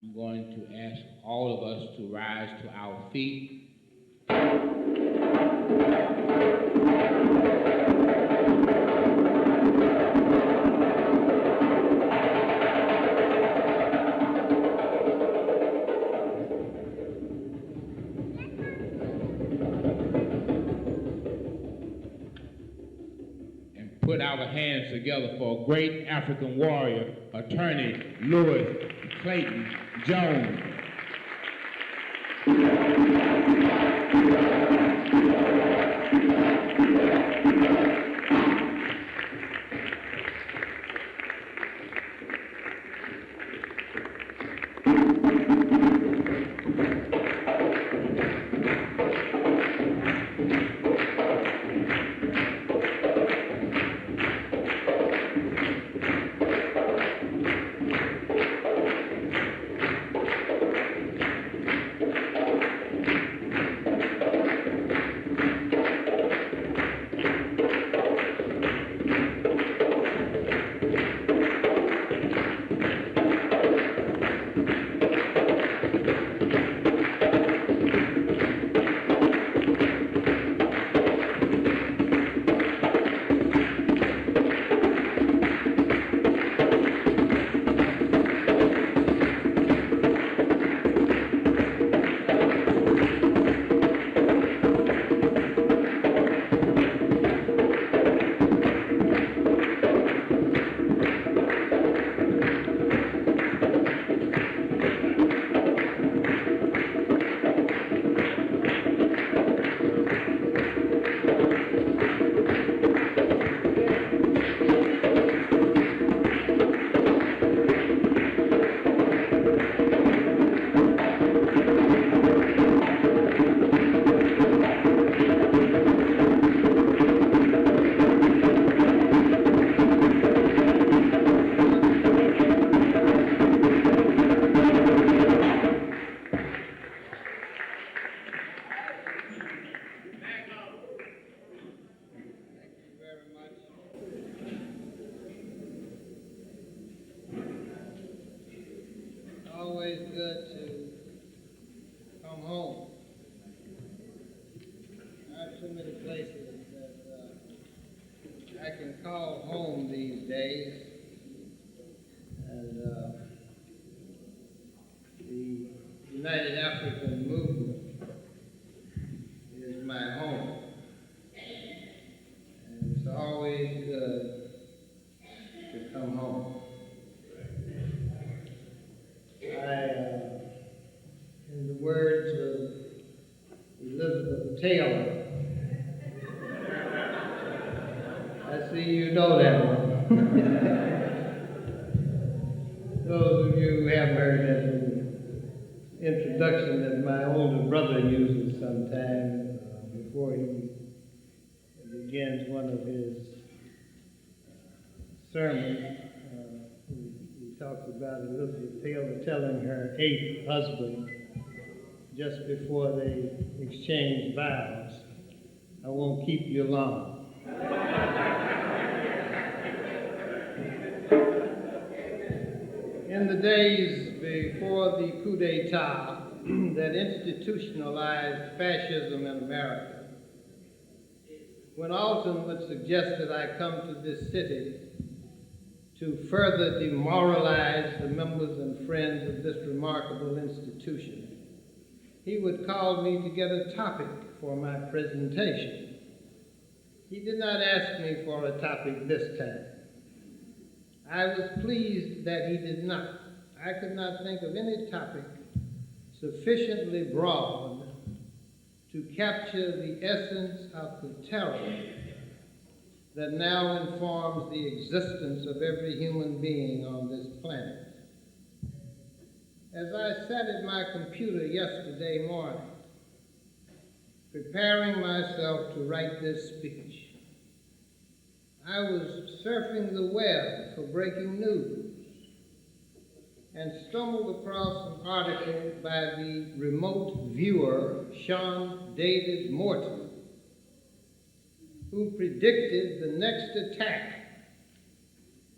I'm going to ask all of us to rise to our feet. And put our hands together for a great African warrior, attorney Louis Claton Jones. Always good to come home. There are too many places that I can call home these days, and the United African Movement is my home, and it's always good to come home. In the words of Elizabeth Taylor, I see you know that one. Those of you who haven't heard that introduction that my older brother uses sometimes before he begins one of his sermons. He talks about Elizabeth Taylor telling her 8th husband just before they exchanged vows, "I won't keep you long." In the days before the coup d'etat that institutionalized fascism in America, when Alton would suggest that I come to this city to further demoralize the members and friends of this remarkable institution, he would call me to get a topic for my presentation. He did not ask me for a topic this time. I was pleased that he did not. I could not think of any topic sufficiently broad to capture the essence of the terror that now informs the existence of every human being on this planet. As I sat at my computer yesterday morning, preparing myself to write this speech, I was surfing the web for breaking news and stumbled across an article by the remote viewer, Sean David Morton, who predicted the next attack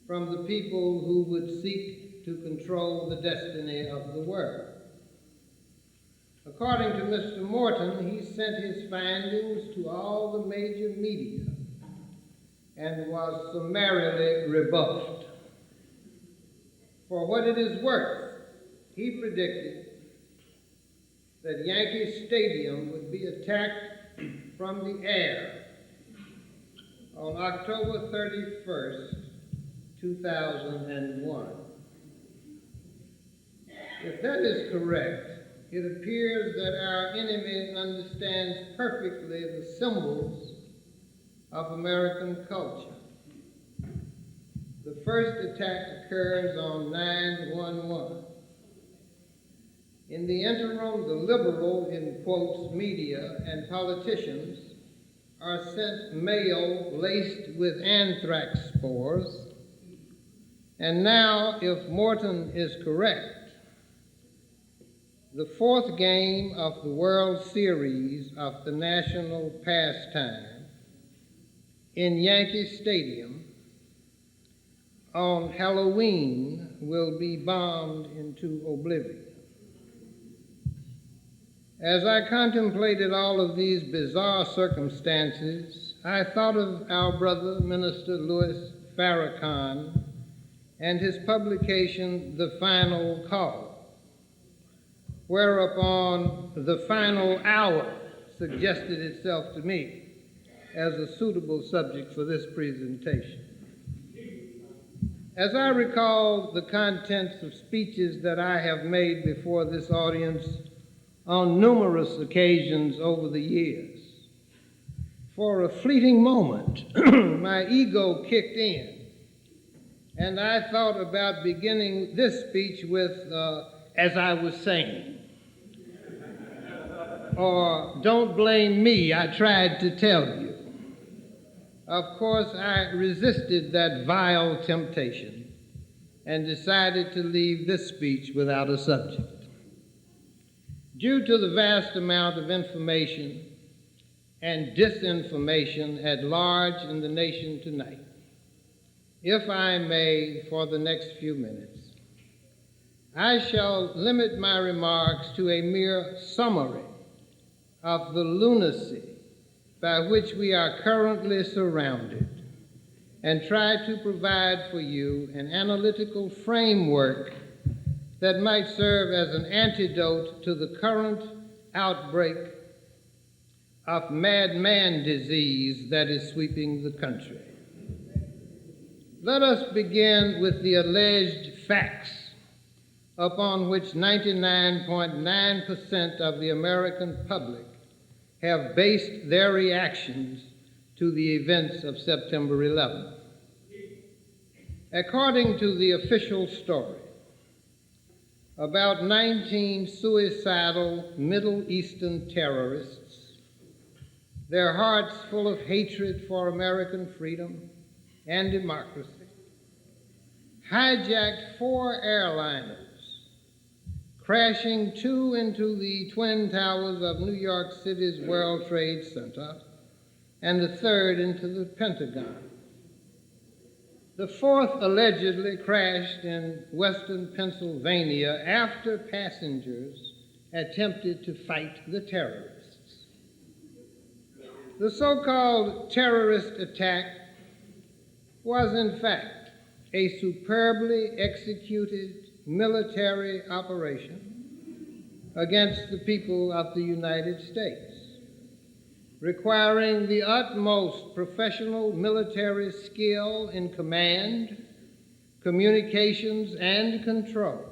from the people who would seek to control the destiny of the world. According to Mr. Morton, he sent his findings to all the major media and was summarily rebuffed. For what it is worth, he predicted that Yankee Stadium would be attacked from the air on October 31st, 2001. If that is correct, it appears that our enemy understands perfectly the symbols of American culture. The first attack occurs on 9/11. In the interim, the liberal, in quotes, media and politicians are sent mail laced with anthrax spores. And now, if Morton is correct, the fourth game of the World Series of the national pastime in Yankee Stadium on Halloween will be bombed into oblivion. As I contemplated all of these bizarre circumstances, I thought of our brother, Minister Louis Farrakhan, and his publication, The Final Call, whereupon the final hour suggested itself to me as a suitable subject for this presentation. As I recall the contents of speeches that I have made before this audience on numerous occasions over the years, for a fleeting moment, my ego kicked in, and I thought about beginning this speech with, as I was saying, or don't blame me, I tried to tell you. Of course, I resisted that vile temptation and decided to leave this speech without a subject. Due to the vast amount of information and disinformation at large in the nation tonight, if I may, for the next few minutes, I shall limit my remarks to a mere summary of the lunacy by which we are currently surrounded and try to provide for you an analytical framework that might serve as an antidote to the current outbreak of madman disease that is sweeping the country. Let us begin with the alleged facts upon which 99.9% of the American public have based their reactions to the events of September 11th. According to the official story, about 19 suicidal Middle Eastern terrorists, their hearts full of hatred for American freedom and democracy, hijacked 4 airliners, crashing 2 into the Twin Towers of New York City's World Trade Center and the 3rd into the Pentagon. The 4th allegedly crashed in western Pennsylvania after passengers attempted to fight the terrorists. The so-called terrorist attack was, in fact, a superbly executed military operation against the people of the United States, requiring the utmost professional military skill in command, communications, and control.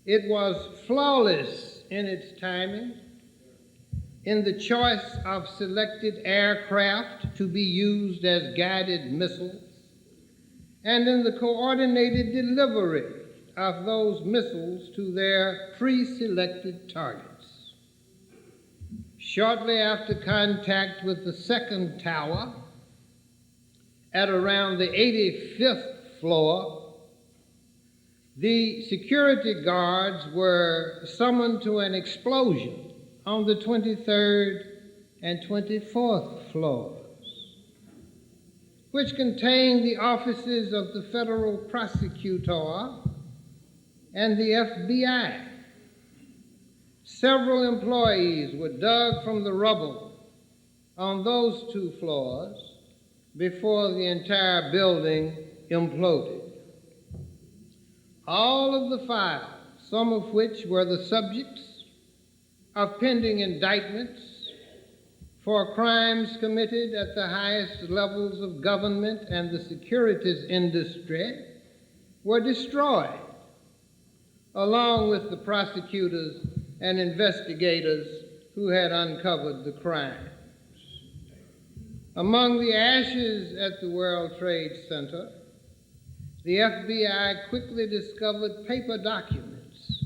It was flawless in its timing, in the choice of selected aircraft to be used as guided missiles, and in the coordinated delivery of those missiles to their pre-selected targets. Shortly after contact with the 2nd tower, at around the 85th floor, the security guards were summoned to an explosion on the 23rd and 24th floors. which contained the offices of the federal prosecutor and the FBI. Several employees were dug from the rubble on those 2 floors before the entire building imploded. All of the files, some of which were the subjects of pending indictments for crimes committed at the highest levels of government and the securities industry, were destroyed, along with the prosecutors and investigators who had uncovered the crimes. Among the ashes at the World Trade Center, the FBI quickly discovered paper documents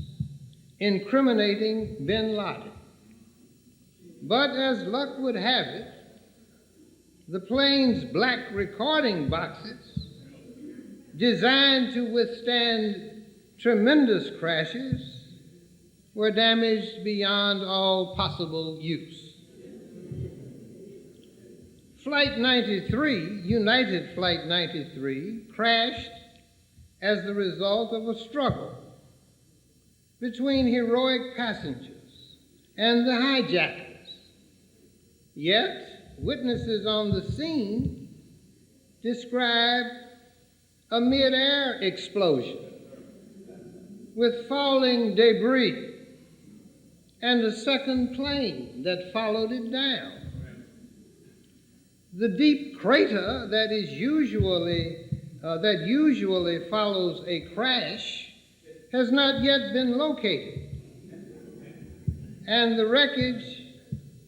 incriminating bin Laden. But as luck would have it, the plane's black recording boxes, designed to withstand tremendous crashes, were damaged beyond all possible use. Flight 93, United Flight 93, crashed as the result of a struggle between heroic passengers and the hijackers. Yet, witnesses on the scene described a mid-air explosion with falling debris and a second plane that followed it down. The deep crater that usually follows a crash has not yet been located, and the wreckage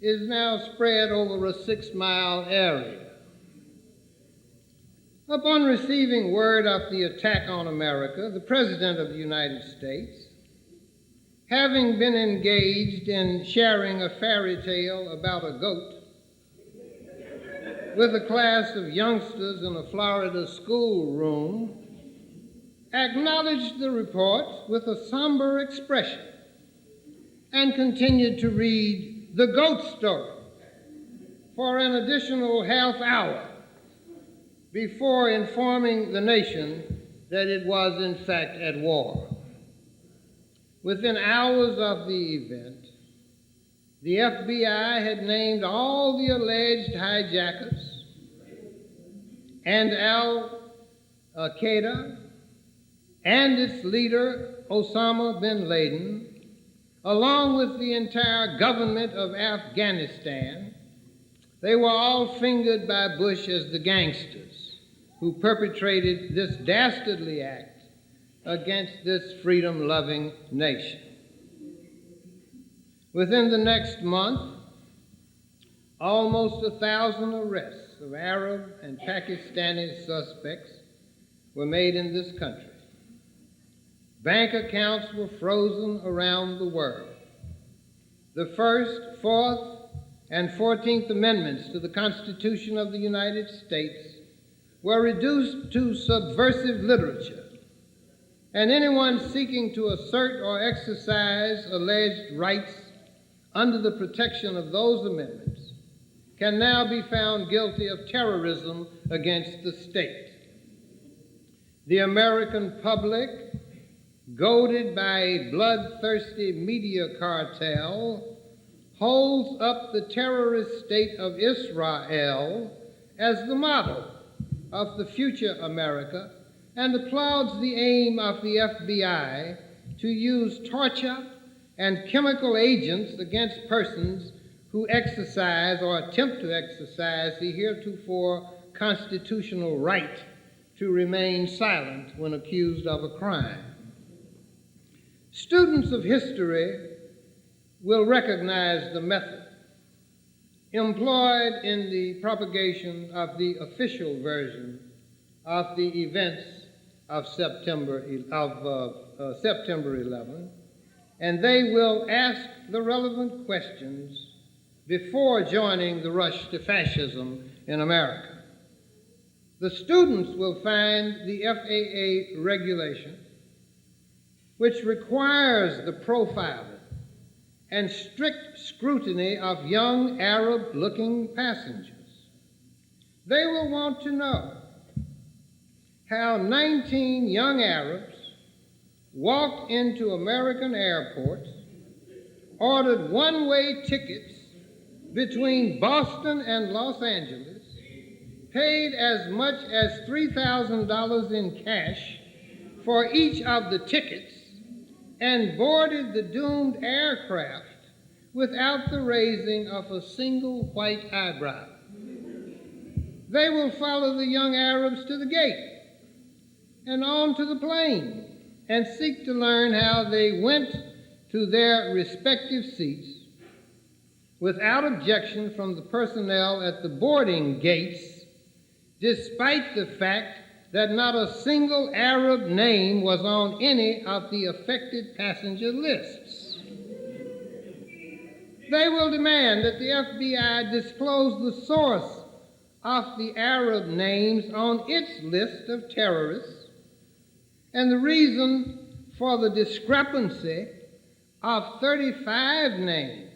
is now spread over a 6-mile area. Upon receiving word of the attack on America, the President of the United States, having been engaged in sharing a fairy tale about a goat with a class of youngsters in a Florida schoolroom, acknowledged the report with a somber expression and continued to read the goat story for an additional half hour before informing the nation that it was in fact at war. Within hours of the event, the FBI had named all the alleged hijackers and Al-Qaeda and its leader, Osama bin Laden, along with the entire government of Afghanistan. They were all fingered by Bush as the gangsters who perpetrated this dastardly act against this freedom-loving nation. Within the next month, almost 1,000 arrests of Arab and Pakistani suspects were made in this country. Bank accounts were frozen around the world. The First, Fourth, and 14th Amendments to the Constitution of the United States were reduced to subversive literature, and anyone seeking to assert or exercise alleged rights under the protection of those amendments can now be found guilty of terrorism against the state. The American public, goaded by a bloodthirsty media cartel, holds up the terrorist state of Israel as the model of the future America and applauds the aim of the FBI to use torture and chemical agents against persons who exercise or attempt to exercise the heretofore constitutional right to remain silent when accused of a crime. Students of history will recognize the method employed in the propagation of the official version of the events of September 11, and they will ask the relevant questions before joining the rush to fascism in America. The students will find the FAA regulation, which requires the profiling and strict scrutiny of young Arab-looking passengers. They will want to know how 19 young Arabs walked into American airports, ordered one-way tickets between Boston and Los Angeles, paid as much as $3,000 in cash for each of the tickets, and boarded the doomed aircraft without the raising of a single white eyebrow. They will follow the young Arabs to the gate and on to the plane and seek to learn how they went to their respective seats without objection from the personnel at the boarding gates, despite the fact that not a single Arab name was on any of the affected passenger lists. They will demand that the FBI disclose the source of the Arab names on its list of terrorists and the reason for the discrepancy of 35 names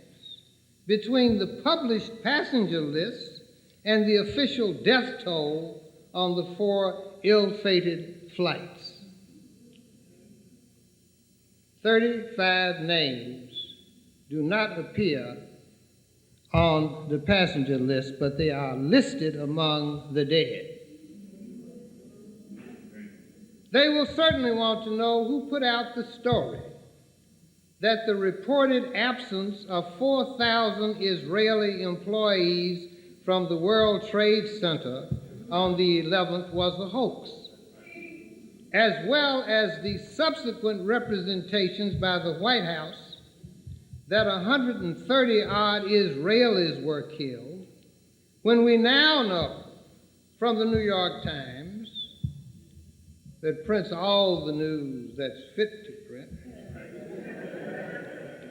between the published passenger lists and the official death toll on the 4 ill-fated flights. 35 names do not appear on the passenger list, but they are listed among the dead. They will certainly want to know who put out the story that the reported absence of 4,000 Israeli employees from the World Trade Center on the 11th was a hoax, as well as the subsequent representations by the White House that 130-odd Israelis were killed, when we now know from the New York Times that prints all the news that's fit to print,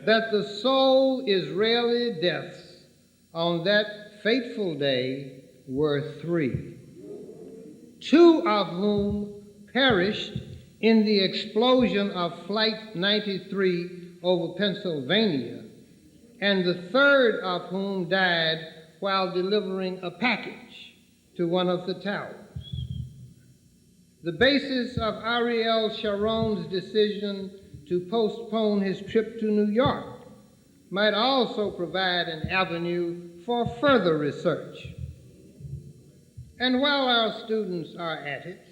that the sole Israeli deaths on that fateful day were 3, 2 of whom perished in the explosion of Flight 93 over Pennsylvania, and the 3rd of whom died while delivering a package to one of the towers. The basis of Ariel Sharon's decision to postpone his trip to New York might also provide an avenue for further research. And while our students are at it,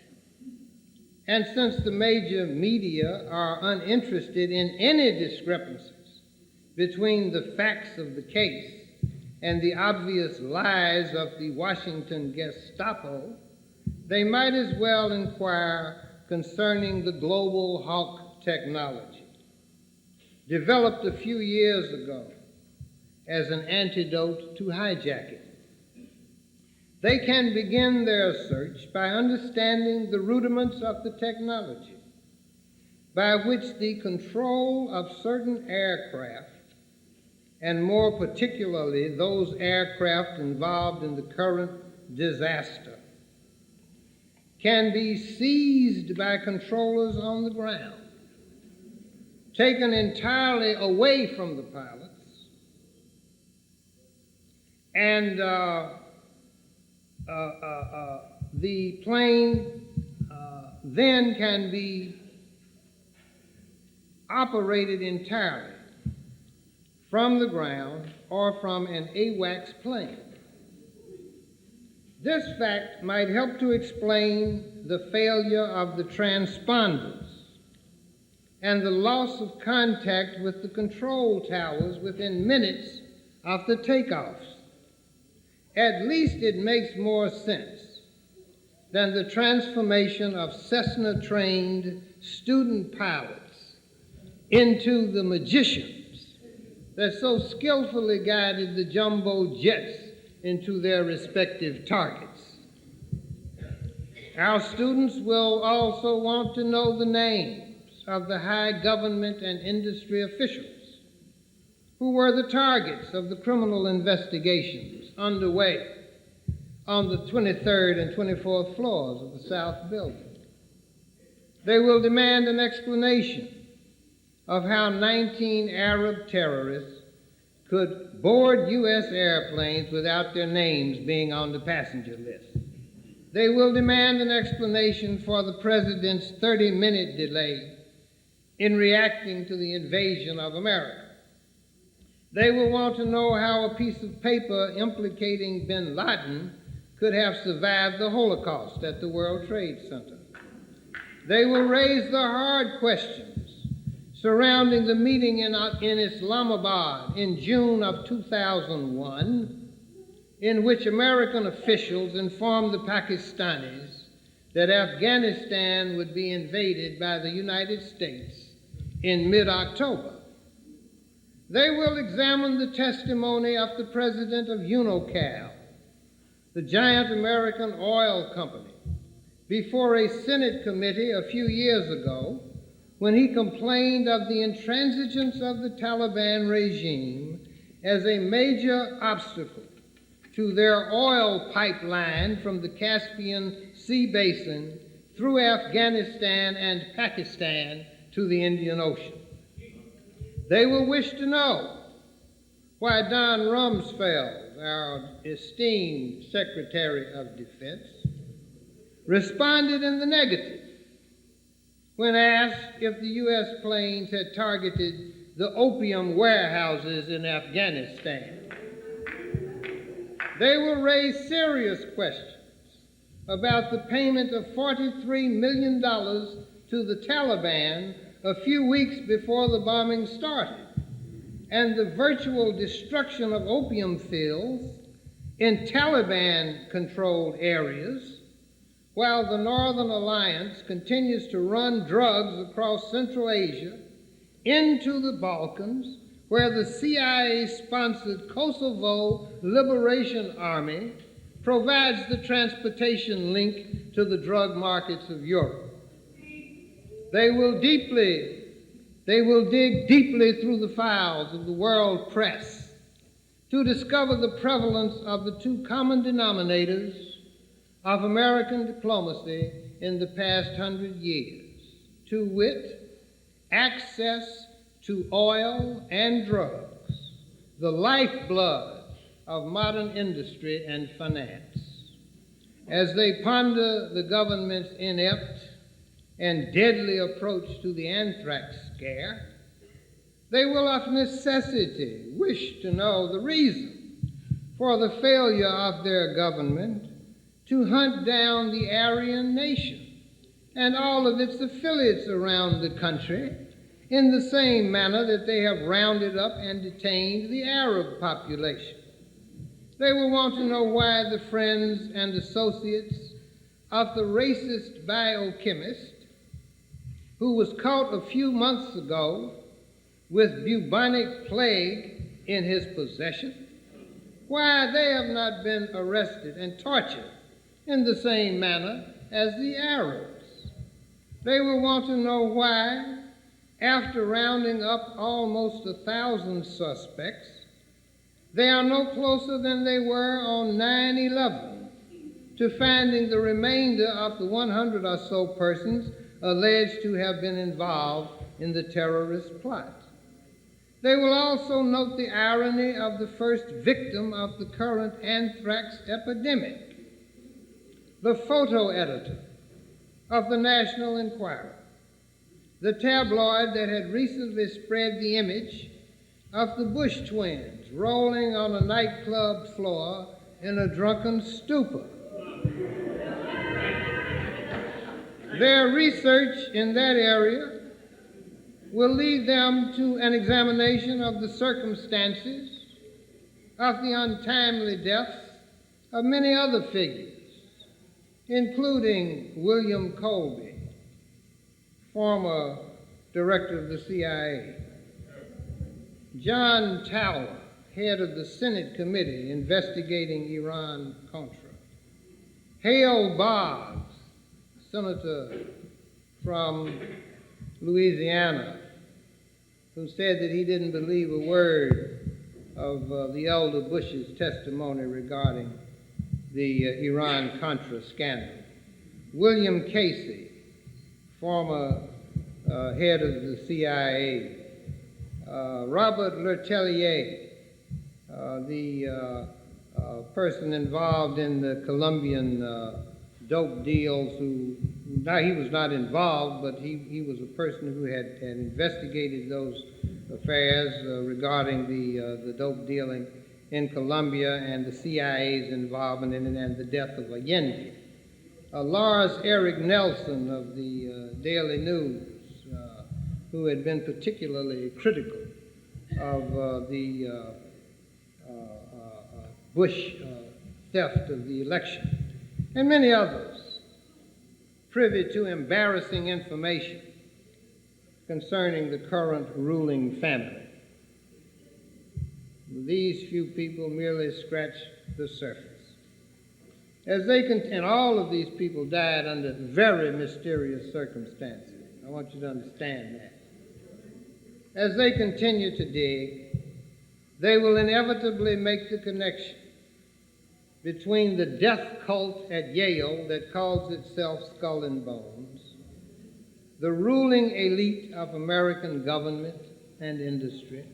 and since the major media are uninterested in any discrepancies between the facts of the case and the obvious lies of the Washington Gestapo, they might as well inquire concerning the Global Hawk technology, developed a few years ago as an antidote to hijacking. They can begin their search by understanding the rudiments of the technology by which the control of certain aircraft, and more particularly those aircraft involved in the current disaster, can be seized by controllers on the ground, taken entirely away from the pilots, and the plane then can be operated entirely from the ground or from an AWACS plane. This fact might help to explain the failure of the transponders and the loss of contact with the control towers within minutes of the takeoffs. At least it makes more sense than the transformation of Cessna-trained student pilots into the magicians that so skillfully guided the jumbo jets into their respective targets. Our students will also want to know the names of the high government and industry officials who were the targets of the criminal investigations underway on the 23rd and 24th floors of the South Building. They will demand an explanation of how 19 Arab terrorists could board U.S. airplanes without their names being on the passenger list. They will demand an explanation for the president's 30-minute delay in reacting to the invasion of America. They will want to know how a piece of paper implicating bin Laden could have survived the Holocaust at the World Trade Center. They will raise the hard questions surrounding the meeting in Islamabad in June of 2001, in which American officials informed the Pakistanis that Afghanistan would be invaded by the United States in mid-October. They will examine the testimony of the president of UNOCAL, the giant American oil company, before a Senate committee a few years ago when he complained of the intransigence of the Taliban regime as a major obstacle to their oil pipeline from the Caspian Sea basin through Afghanistan and Pakistan to the Indian Ocean. They will wish to know why Don Rumsfeld, our esteemed Secretary of Defense, responded in the negative when asked if the U.S. planes had targeted the opium warehouses in Afghanistan. They will raise serious questions about the payment of $43 million to the Taliban a few weeks before the bombing started, and the virtual destruction of opium fields in Taliban-controlled areas, while the Northern Alliance continues to run drugs across Central Asia into the Balkans, where the CIA-sponsored Kosovo Liberation Army provides the transportation link to the drug markets of Europe. They will dig deeply through the files of the world press to discover the prevalence of the two common denominators of American diplomacy in the past 100 years, to wit, access to oil and drugs, the lifeblood of modern industry and finance. As they ponder the government's inept and deadly approach to the Anthrax scare, they will of necessity wish to know the reason for the failure of their government to hunt down the Aryan nation and all of its affiliates around the country in the same manner that they have rounded up and detained the Arab population. They will want to know why the friends and associates of the racist biochemist who was caught a few months ago with bubonic plague in his possession, why they have not been arrested and tortured in the same manner as the Arabs. They will want to know why, after rounding up almost 1,000 suspects, they are no closer than they were on 9/11 to finding the remainder of the 100 or so persons alleged to have been involved in the terrorist plot. They will also note the irony of the first victim of the current anthrax epidemic, the photo editor of the National Enquirer, the tabloid that had recently spread the image of the Bush twins rolling on a nightclub floor in a drunken stupor. Their research in that area will lead them to an examination of the circumstances of the untimely deaths of many other figures, including William Colby, former director of the CIA, John Tower, head of the Senate committee investigating Iran-Contra, Hale Boggs, senator from Louisiana, who said that he didn't believe a word of the elder Bush's testimony regarding the Iran-Contra scandal, William Casey, former head of the CIA, Robert Letellier, the person involved in the Colombian dope deals now he was not involved, but he was a person who had investigated those affairs regarding the dope dealing in Colombia and the CIA's involvement in it and the death of Allende. Lars Eric Nelson of the Daily News, who had been particularly critical of the Bush theft of the election, and many others, privy to embarrassing information concerning the current ruling family. These few people merely scratch the surface. And all of these people died under very mysterious circumstances. I want you to understand that. As they continue to dig, they will inevitably make the connection between the death cult at Yale that calls itself Skull and Bones, the ruling elite of American government and industry,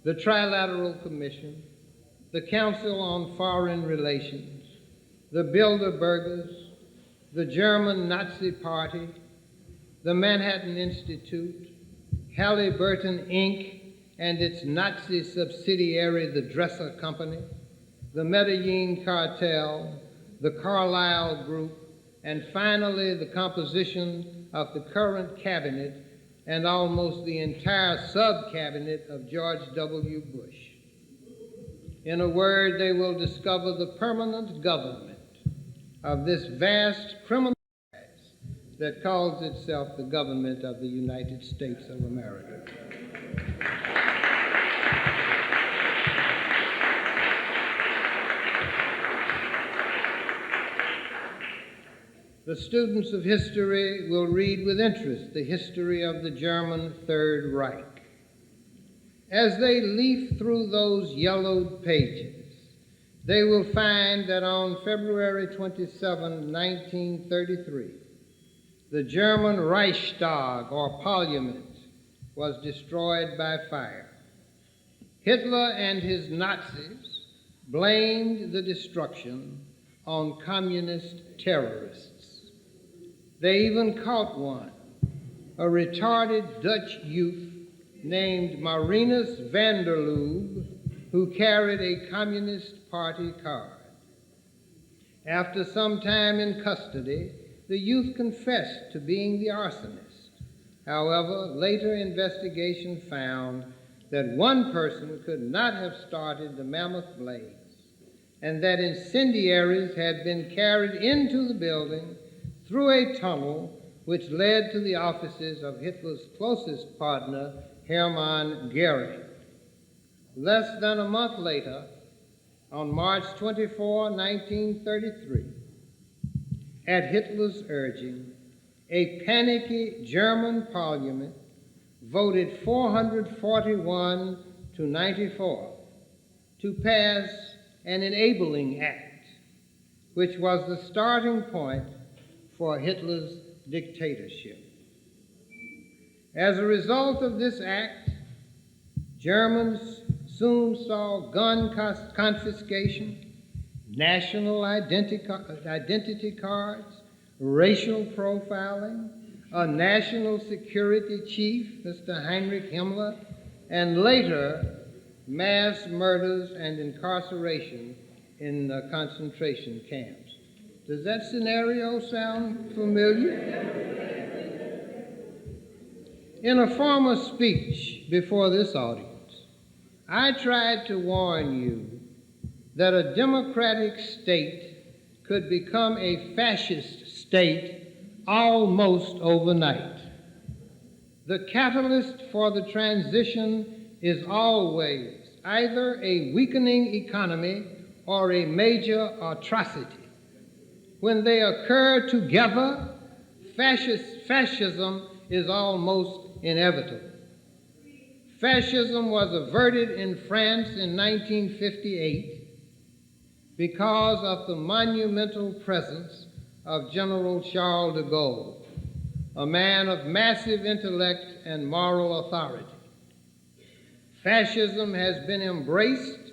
the Trilateral Commission, the Council on Foreign Relations, the Bilderbergers, the German Nazi Party, the Manhattan Institute, Halliburton, Inc., and its Nazi subsidiary, the Dresser Company, the Medellin Cartel, the Carlyle Group, and finally the composition of the current cabinet and almost the entire sub-cabinet of George W. Bush. In a word, they will discover the permanent government of this vast criminal enterprise that calls itself the government of the United States of America. The students of history will read with interest the history of the German Third Reich. As they leaf through those yellowed pages, they will find that on February 27, 1933, the German Reichstag, or Parliament, was destroyed by fire. Hitler and his Nazis blamed the destruction on communist terrorists. They even caught one, a retarded Dutch youth named Marinus van der Lubbe, who carried a Communist Party card. After some time in custody, the youth confessed to being the arsonist. However, later investigation found that one person could not have started the mammoth blaze, and that incendiaries had been carried into the building through a tunnel which led to the offices of Hitler's closest partner, Hermann Goering. Less than a month later, on March 24, 1933, at Hitler's urging, a panicky German parliament voted 441 to 94 to pass an enabling act, which was the starting point for Hitler's dictatorship. As a result of this act, Germans soon saw gun confiscation, national identity cards, racial profiling, a national security chief, Mr. Heinrich Himmler, and later mass murders and incarceration in concentration camps. Does that scenario sound familiar? In a former speech before this audience, I tried to warn you that a democratic state could become a fascist state almost overnight. The catalyst for the transition is always either a weakening economy or a major atrocity. When they occur together, fascism is almost inevitable. Fascism was averted in France in 1958 because of the monumental presence of General Charles de Gaulle, a man of massive intellect and moral authority. Fascism has been embraced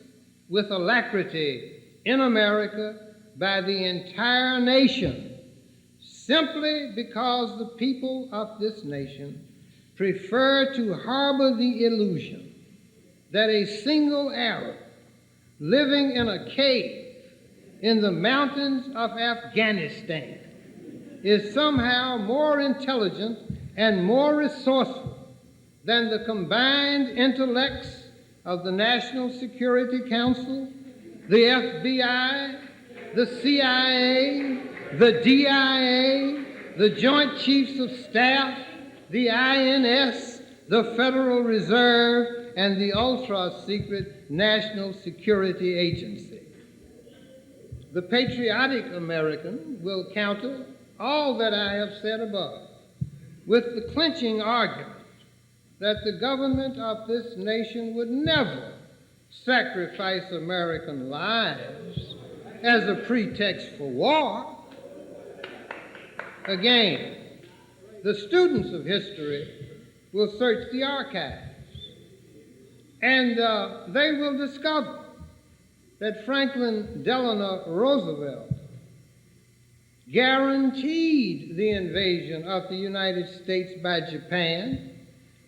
with alacrity in America by the entire nation simply because the people of this nation prefer to harbor the illusion that a single Arab living in a cave in the mountains of Afghanistan is somehow more intelligent and more resourceful than the combined intellects of the National Security Council, the FBI, the CIA, the DIA, the Joint Chiefs of Staff, the INS, the Federal Reserve, and the ultra-secret National Security Agency. The patriotic American will counter all that I have said above with the clinching argument that the government of this nation would never sacrifice American lives as a pretext for war. Again, the students of history will search the archives, and they will discover that Franklin Delano Roosevelt guaranteed the invasion of the United States by Japan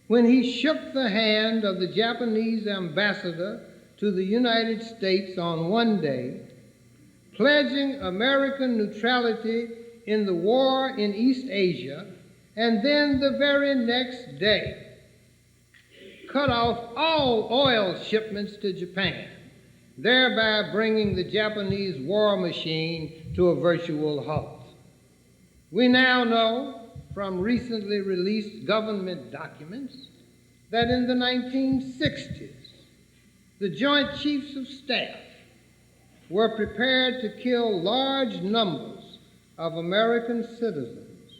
when he shook the hand of the Japanese ambassador to the United States on one day, pledging American neutrality in the war in East Asia, and then the very next day cut off all oil shipments to Japan, thereby bringing the Japanese war machine to a virtual halt. We now know from recently released government documents that in the 1960s, the Joint Chiefs of Staff were prepared to kill large numbers of American citizens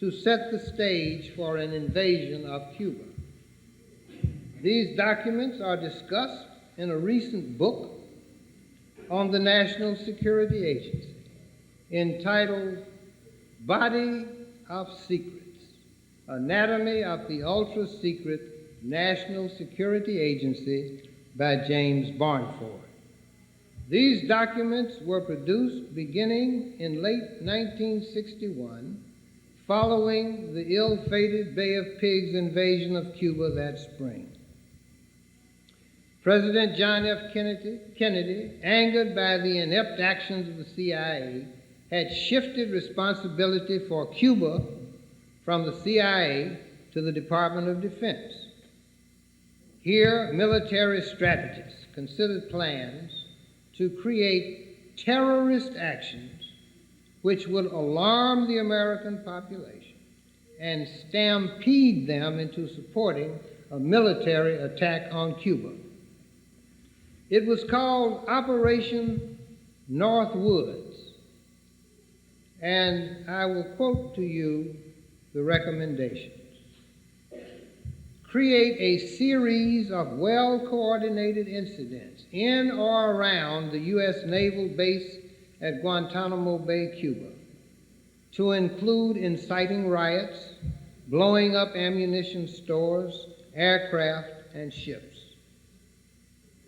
to set the stage for an invasion of Cuba. These documents are discussed in a recent book on the National Security Agency entitled Body of Secrets, Anatomy of the Ultra-Secret National Security Agency by James Barnford. These documents were produced beginning in late 1961, following the ill-fated Bay of Pigs invasion of Cuba that spring. President John F. Kennedy, angered by the inept actions of the CIA, had shifted responsibility for Cuba from the CIA to the Department of Defense. Here, military strategists considered plans to create terrorist actions which would alarm the American population and stampede them into supporting a military attack on Cuba. It was called Operation Northwoods, and I will quote to you the recommendations. Create a series of well-coordinated incidents in or around the U.S. Naval Base at Guantanamo Bay, Cuba, to include inciting riots, blowing up ammunition stores, aircraft, and ships.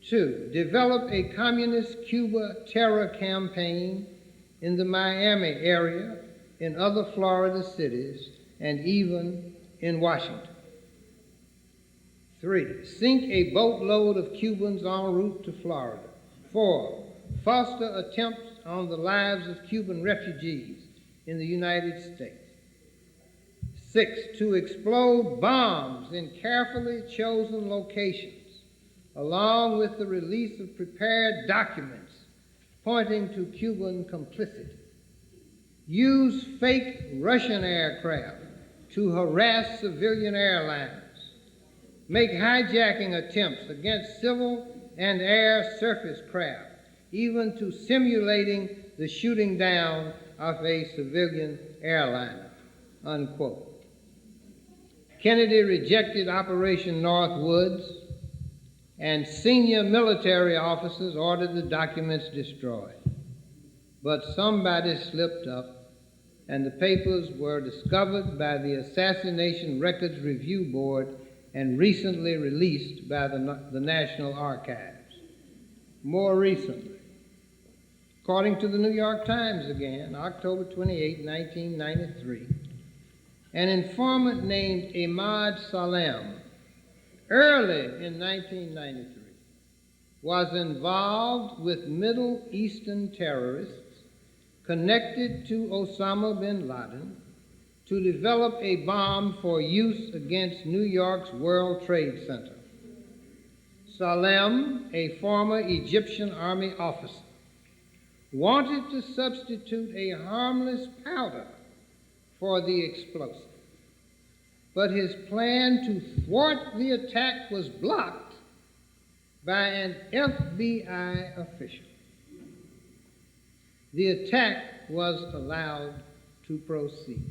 2, develop a communist Cuba terror campaign in the Miami area, in other Florida cities, and even in Washington. 3, sink a boatload of Cubans en route to Florida. 4, foster attempts on the lives of Cuban refugees in the United States. 6, to explode bombs in carefully chosen locations, along with the release of prepared documents pointing to Cuban complicity. Use fake Russian aircraft to harass civilian airlines. Make hijacking attempts against civil and air surface craft, even to simulating the shooting down of a civilian airliner, unquote. Kennedy rejected Operation Northwoods, and senior military officers ordered the documents destroyed. But somebody slipped up, and the papers were discovered by the Assassination Records Review Board and recently released by the National Archives. More recently, According to the New York Times again, October 28, 1993, an informant named Ahmad Salem, early in 1993, was involved with Middle Eastern terrorists connected to Osama bin Laden to develop a bomb for use against New York's World Trade Center. Salem, a former Egyptian army officer, wanted to substitute a harmless powder for the explosive, but his plan to thwart the attack was blocked by an FBI official. The attack was allowed to proceed.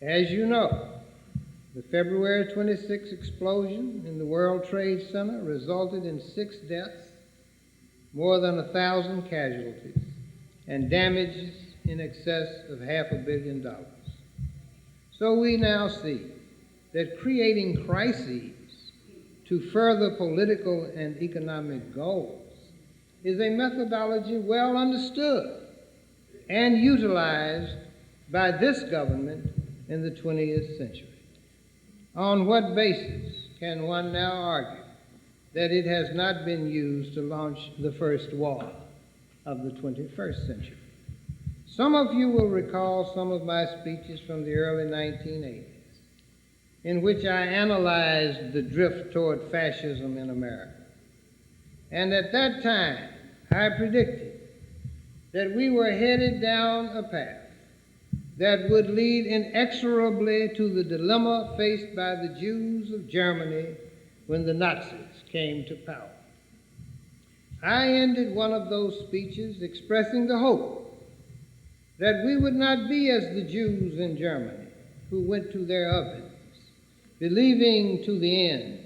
As you know, the February 26 explosion in the World Trade Center resulted in 6 deaths, more than 1,000 casualties, and damages in excess of $500 million. So we now see that creating crises to further political and economic goals is a methodology well understood and utilized by this government in the 20th century. On what basis can one now argue that it has not been used to launch the first war of the 21st century? Some of you will recall some of my speeches from the early 1980s, in which I analyzed the drift toward fascism in America. And at that time, I predicted that we were headed down a path that would lead inexorably to the dilemma faced by the Jews of Germany when the Nazis came to power. I ended one of those speeches expressing the hope that we would not be as the Jews in Germany who went to their ovens, believing to the end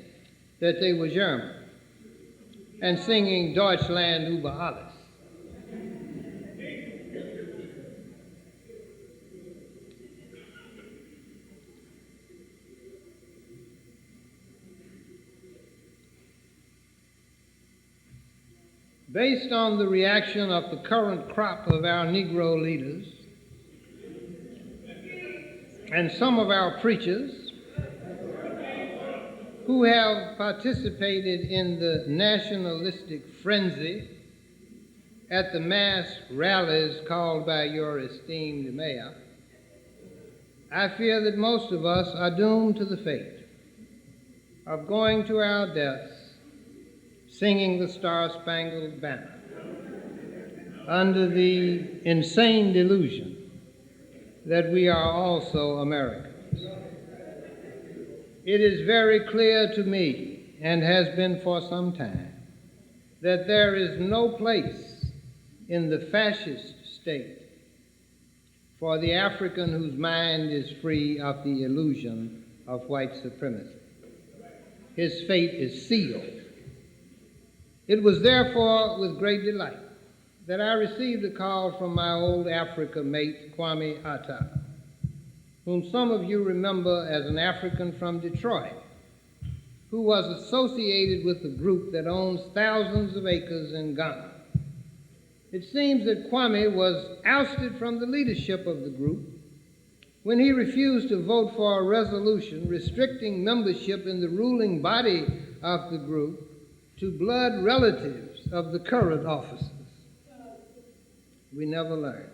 that they were German and singing Deutschland über alles. Based on the reaction of the current crop of our Negro leaders and some of our preachers who have participated in the nationalistic frenzy at the mass rallies called by your esteemed mayor, I fear that most of us are doomed to the fate of going to our deaths singing the Star-Spangled Banner under the insane delusion that we are also Americans. It is very clear to me, and has been for some time, that there is no place in the fascist state for the African whose mind is free of the illusion of white supremacy. His fate is sealed. It was therefore with great delight that I received a call from my old Africa mate, Kwame Atta, whom some of you remember as an African from Detroit, who was associated with a group that owns thousands of acres in Ghana. It seems that Kwame was ousted from the leadership of the group when he refused to vote for a resolution restricting membership in the ruling body of the group to blood relatives of the current officers. We never learned.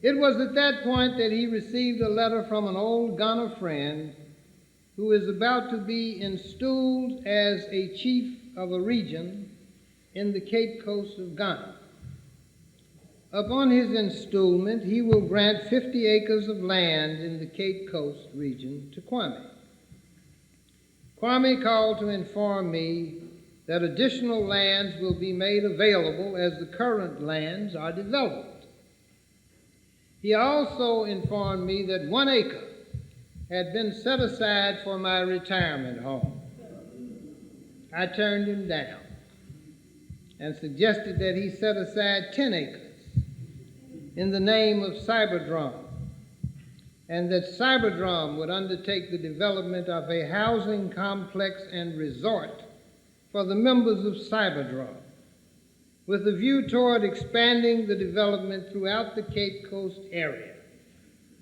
It was at that point that he received a letter from an old Ghana friend who is about to be installed as a chief of a region in the Cape Coast of Ghana. Upon his installment, he will grant 50 acres of land in the Cape Coast region to Kwame. Kwame called to inform me that additional lands will be made available as the current lands are developed. He also informed me that 1 acre had been set aside for my retirement home. I turned him down and suggested that he set aside 10 acres in the name of Cyberdrome, and that Cyberdrome would undertake the development of a housing complex and resort for the members of Cyberdrome, with a view toward expanding the development throughout the Cape Coast area,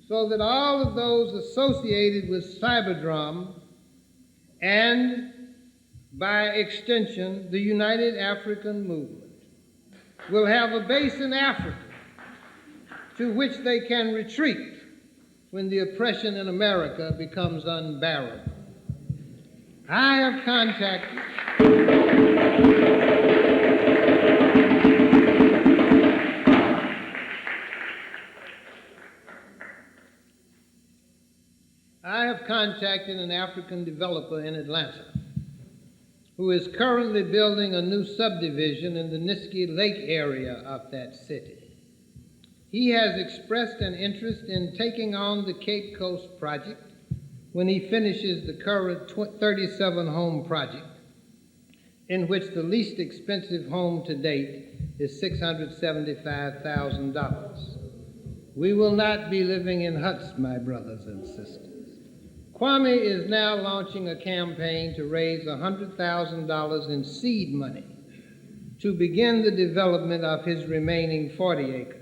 so that all of those associated with Cyberdrum and, by extension, the United African Movement will have a base in Africa to which they can retreat when the oppression in America becomes unbearable. I have contacted an African developer in Atlanta who is currently building a new subdivision in the Niskey Lake area of that city. He has expressed an interest in taking on the Cape Coast project when he finishes the current 37-home project, in which the least expensive home to date is $675,000. We will not be living in huts, my brothers and sisters. Kwame is now launching a campaign to raise $100,000 in seed money to begin the development of his remaining 40 acres.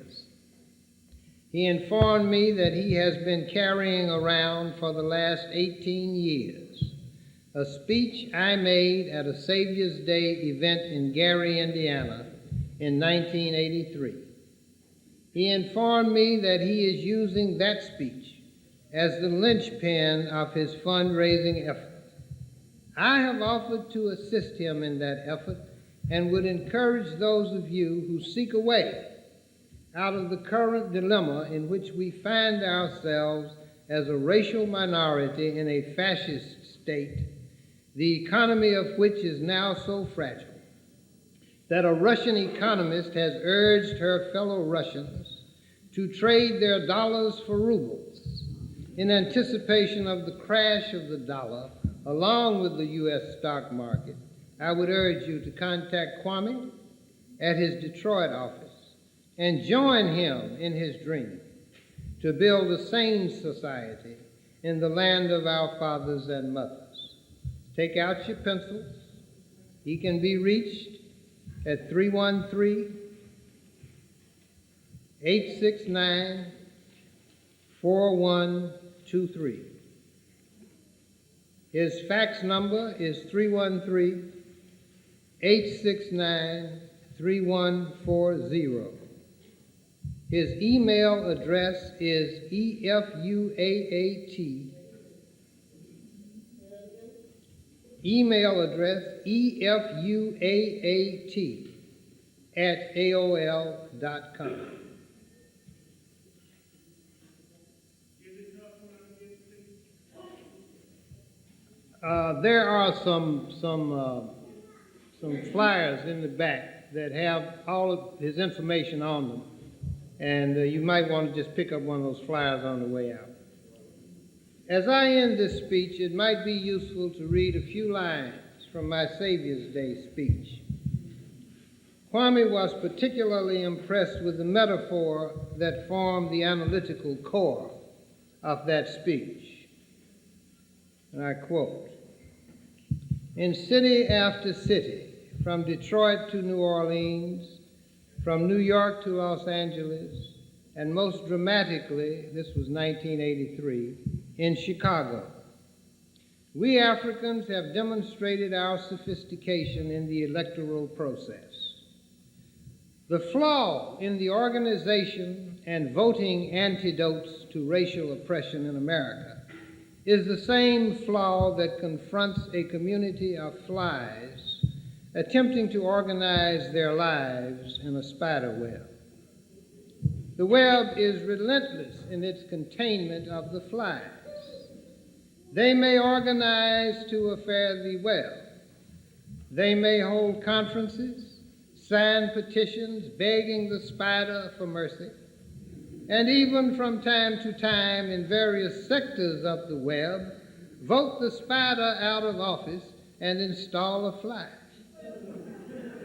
He informed me that he has been carrying around for the last 18 years a speech I made at a Savior's Day event in Gary, Indiana in 1983. He informed me that he is using that speech as the linchpin of his fundraising effort. I have offered to assist him in that effort and would encourage those of you who seek a way out of the current dilemma in which we find ourselves as a racial minority in a fascist state, the economy of which is now so fragile that a Russian economist has urged her fellow Russians to trade their dollars for rubles in anticipation of the crash of the dollar along with the U.S. stock market. I would urge you to contact Kwame at his Detroit office and join him in his dream to build a sane society in the land of our fathers and mothers. Take out your pencils. He can be reached at 313-869-4123. His fax number is 313-869-3140. His email address is EFUAAT. Email address EFUAAT at AOL.com. There are some flyers in the back that have all of his information on them, and you might want to just pick up one of those flyers on the way out. As I end this speech, it might be useful to read a few lines from my Savior's Day speech. Kwame was particularly impressed with the metaphor that formed the analytical core of that speech. And I quote, "In city after city, from Detroit to New Orleans, from New York to Los Angeles, and most dramatically, this was 1983, in Chicago, we Africans have demonstrated our sophistication in the electoral process. The flaw in the organization and voting antidotes to racial oppression in America is the same flaw that confronts a community of flies attempting to organize their lives in a spider web. The web is relentless in its containment of the flies. They may organize to a fare thee well. They may hold conferences, sign petitions begging the spider for mercy, and even from time to time in various sectors of the web, vote the spider out of office and install a fly.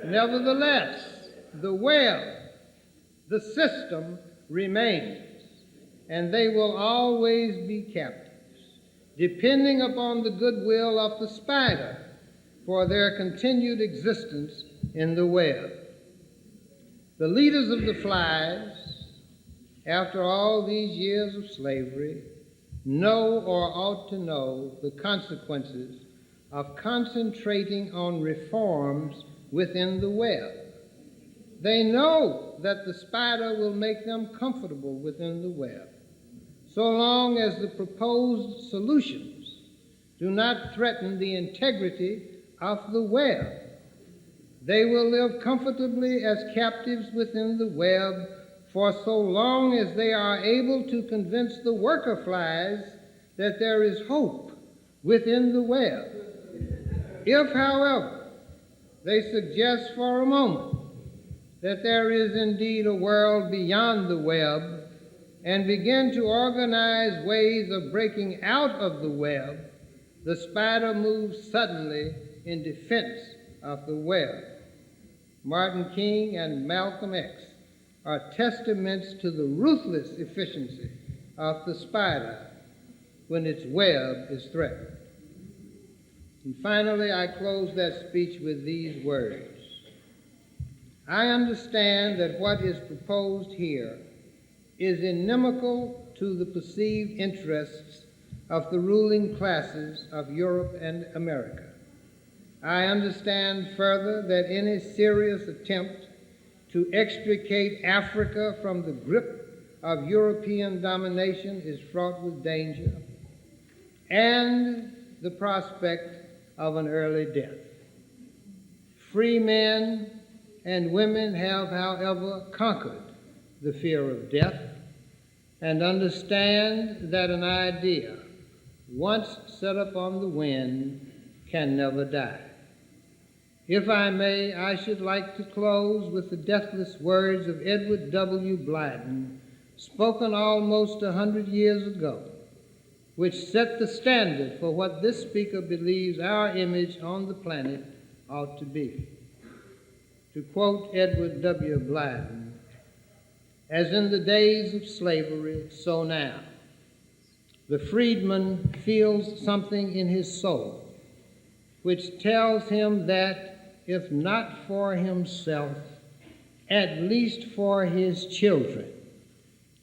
Nevertheless, the web, the system remains, and they will always be captives, depending upon the goodwill of the spider for their continued existence in the web. The leaders of the flies, after all these years of slavery, know or ought to know the consequences of concentrating on reforms within the web. They know that the spider will make them comfortable within the web, so long as the proposed solutions do not threaten the integrity of the web. They will live comfortably as captives within the web for so long as they are able to convince the worker flies that there is hope within the web. If, however, they suggest for a moment that there is indeed a world beyond the web and begin to organize ways of breaking out of the web, the spider moves suddenly in defense of the web. Martin King and Malcolm X are testaments to the ruthless efficiency of the spider when its web is threatened. And finally, I close that speech with these words. I understand that what is proposed here is inimical to the perceived interests of the ruling classes of Europe and America. I understand further that any serious attempt to extricate Africa from the grip of European domination is fraught with danger and the prospect of an early death. Free men and women have, however, conquered the fear of death and understand that an idea, once set up on the wind, can never die. If I may, I should like to close with the deathless words of Edward W. Blyden, spoken almost 100 years ago, which set the standard for what this speaker believes our image on the planet ought to be. To quote Edward W. Blyden, as in the days of slavery, so now, the freedman feels something in his soul which tells him that, if not for himself, at least for his children,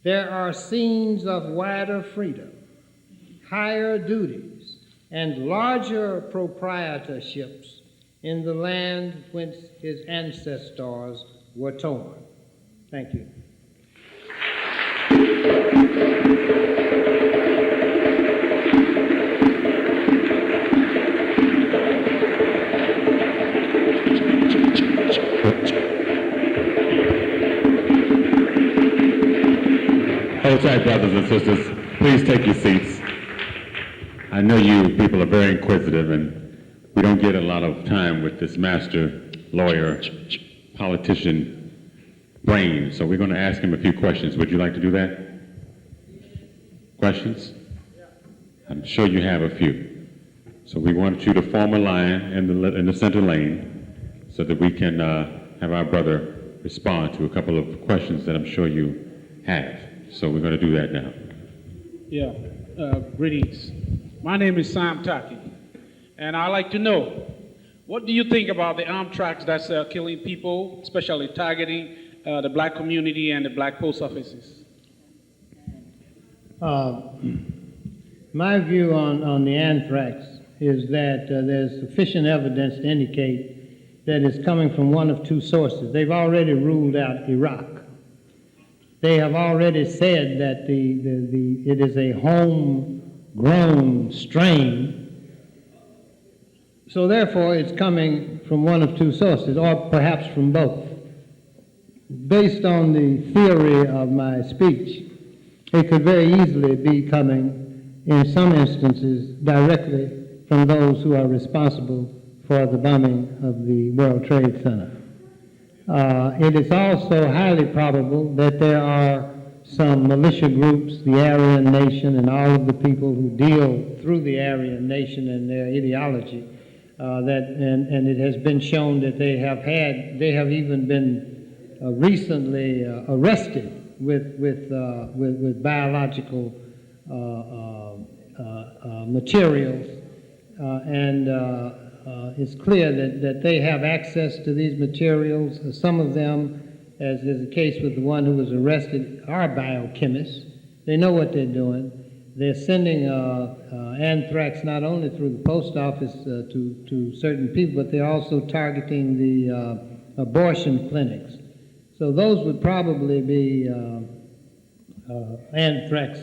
there are scenes of wider freedom, higher duties, and larger proprietorships in the land whence his ancestors were torn. Thank you. Hold tight, brothers and sisters. Please take your seats. I know you people are very inquisitive, and we don't get a lot of time with this master lawyer, politician brain, so we're going to ask him a few questions. Would you like to do that? Questions? I'm sure you have a few. So we want you to form a line in the center lane so that we can have our brother respond to a couple of questions that I'm sure you have. So we're going to do that now. Yeah, greetings. My name is Sam Taki, and I'd like to know, what do you think about the Anthrax that's killing people, especially targeting the black community and the black post offices? My view on the anthrax is that there's sufficient evidence to indicate that it's coming from one of two sources. They've already ruled out Iraq. They have already said that it is a homegrown strain. So therefore, it's coming from one of two sources, or perhaps from both. Based on the theory of my speech, it could very easily be coming, in some instances, directly from those who are responsible for the bombing of the World Trade Center. It is also highly probable that there are some militia groups, the Aryan Nation, and all of the people who deal through the Aryan Nation and their ideology, and it has been shown that they have even been recently arrested with biological materials, and it's clear that they have access to these materials. Some of them, as is the case with the one who was arrested, are biochemists. They know what they're doing. They're sending anthrax not only through the post office to certain people, but they're also targeting the abortion clinics. So those would probably be anthrax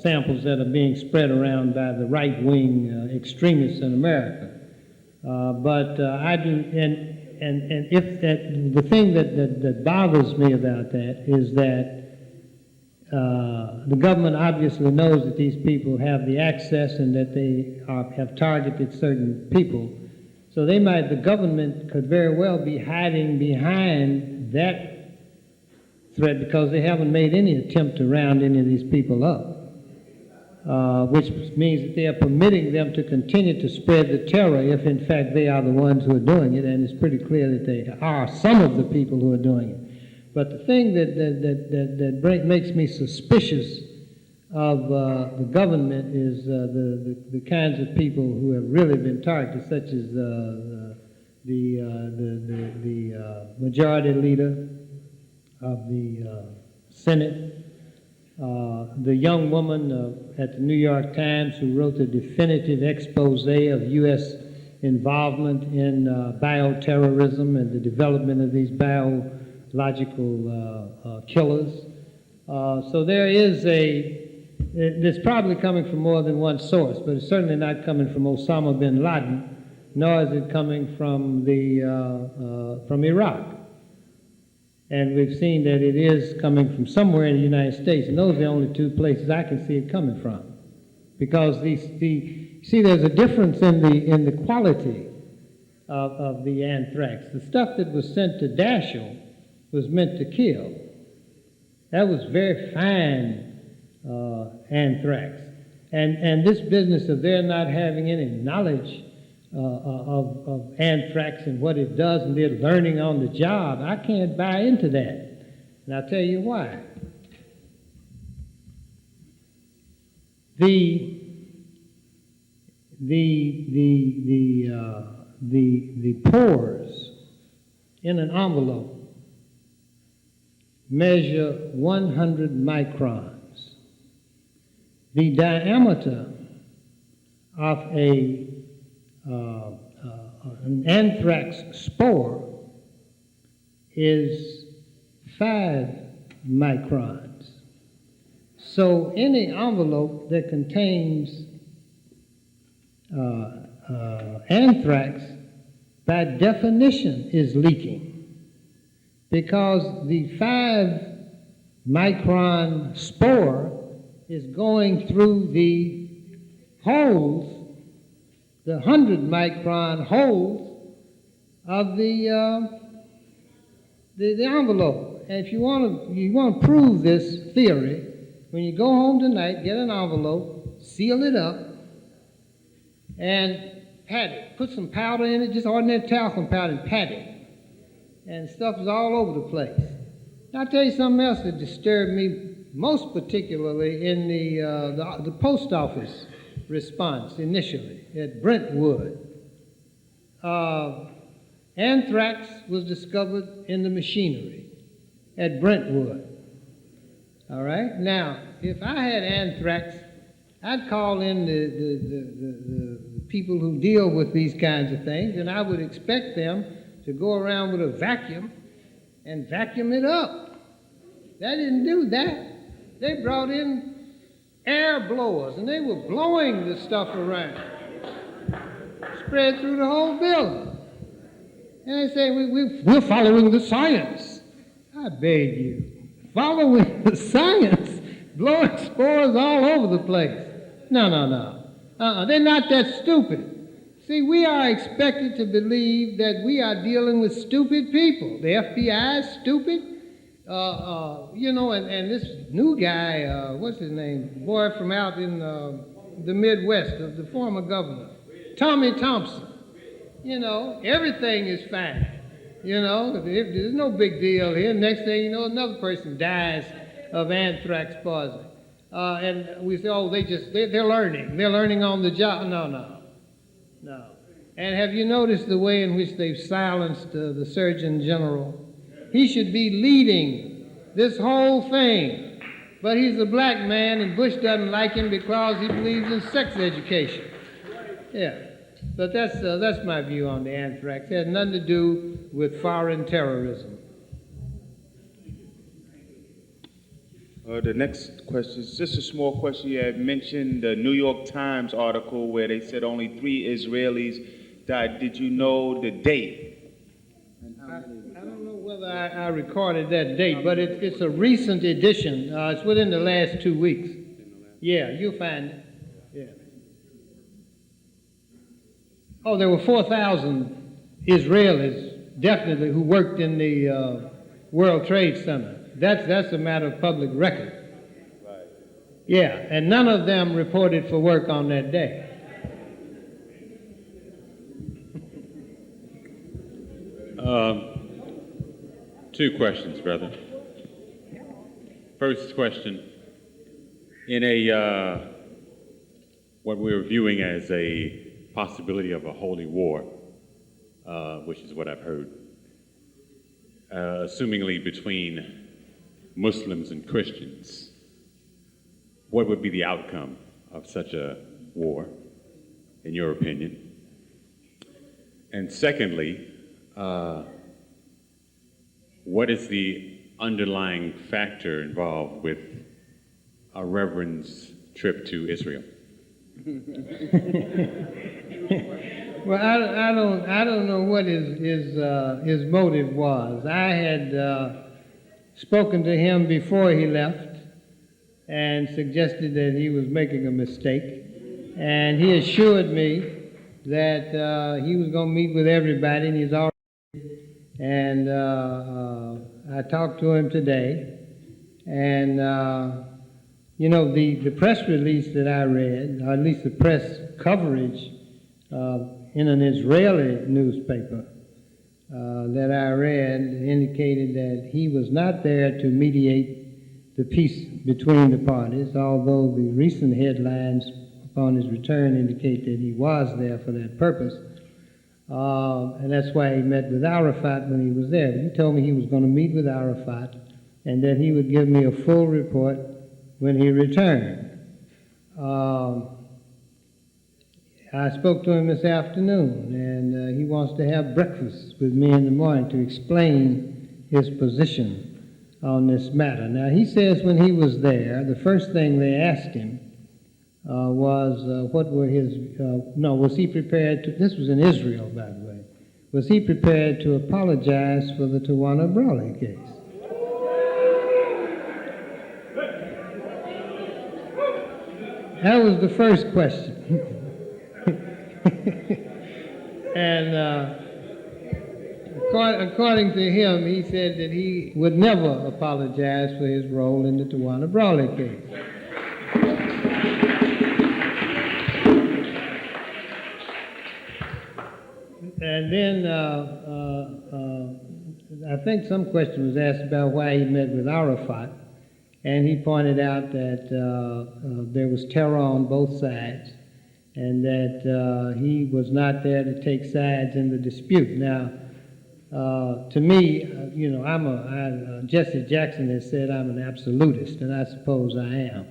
samples that are being spread around by the right-wing extremists in America. I do, and if that, the thing that bothers me about that is that the government obviously knows that these people have the access and that they have targeted certain people. So the government could very well be hiding behind that threat because they haven't made any attempt to round any of these people up, which means that they are permitting them to continue to spread the terror if in fact they are the ones who are doing it, and it's pretty clear that they are some of the people who are doing it. But the thing that makes me suspicious of the government is the kinds of people who have really been targeted, such as the majority leader of the Senate, the young woman at the New York Times who wrote the definitive expose of U.S. involvement in bioterrorism and the development of these biological killers. So it's probably coming from more than one source, but it's certainly not coming from Osama bin Laden, nor is it coming from Iraq. And we've seen that it is coming from somewhere in the United States, and those are the only two places I can see it coming from. Because there's a difference in the quality of the anthrax. The stuff that was sent to Dashel was meant to kill. That was very fine anthrax. And this business of their not having any knowledge of anthrax and what it does, and they're learning on the job, I can't buy into that. And I'll tell you why. The pores in an envelope measure 100 microns. The diameter of an anthrax spore is 5 microns. So any envelope that contains anthrax, by definition, is leaking, because the 5 micron spore is going through the holes, the 100 micron holes of the envelope. And if you want to prove this theory, when you go home tonight, get an envelope, seal it up, and pat it. Put some powder in it, just ordinary talcum powder, and pat it. And stuff is all over the place. Now, I'll tell you something else that disturbed me most particularly in the post office response initially at Brentwood. Anthrax was discovered in the machinery at Brentwood. All right? Now, if I had anthrax, I'd call in the people who deal with these kinds of things, and I would expect them to go around with a vacuum and vacuum it up. They didn't do that. They brought in air blowers, and they were blowing the stuff around, spread through the whole building. And they say, we're following the science. I beg you. Following the science, blowing spores all over the place. No. They're not that stupid. See, we are expected to believe that we are dealing with stupid people. The FBI is stupid. And this new guy, what's his name? Boy from out in the Midwest, the former governor, Tommy Thompson. Everything is fine. There's no big deal here. Next thing you know, another person dies of anthrax poisoning. And we say, they're learning. They're learning on the job. No. And have you noticed the way in which they've silenced the Surgeon General? He should be leading this whole thing. But he's a black man, and Bush doesn't like him because he believes in sex education. Yeah. But that's my view on the anthrax. It has nothing to do with foreign terrorism. The next question is just a small question. You had mentioned the New York Times article where they said only 3 Israelis died. Did you know the date? I don't know whether I recorded that date, but it's a recent edition. It's within the last 2 weeks. Yeah, you'll find it. Yeah. Oh, there were 4,000 Israelis, definitely, who worked in the World Trade Center. That's a matter of public record. Right. Yeah, and none of them reported for work on that day. Two questions, brother. First question, in a what we're viewing as a possibility of a holy war, which is what I've heard, assumingly between Muslims and Christians, what would be the outcome of such a war, in your opinion? And secondly, what is the underlying factor involved with our Reverend's trip to Israel? Well, I don't know what his motive was. I had spoken to him before he left and suggested that he was making a mistake, and he assured me that he was going to meet with everybody, and he's already. And I talked to him today, and you know, the press release that I read, or at least the press coverage in an Israeli newspaper that I read indicated that he was not there to mediate the peace between the parties, although the recent headlines upon his return indicate that he was there for that purpose. And that's why he met with Arafat when he was there. He told me he was going to meet with Arafat and that he would give me a full report when he returned. I spoke to him this afternoon, and he wants to have breakfast with me in the morning to explain his position on this matter. Now, he says when he was there, the first thing they asked him was what were his, was he prepared to, this was in Israel, by the way, was he prepared to apologize for the Tawana Brawley case? That was the first question. And according to him, he said that he would never apologize for his role in the Tawana Brawley case. And then I think some question was asked about why he met with Arafat, and he pointed out that there was terror on both sides, and that he was not there to take sides in the dispute. Now, to me, you know, Jesse Jackson has said I'm an absolutist, and I suppose I am.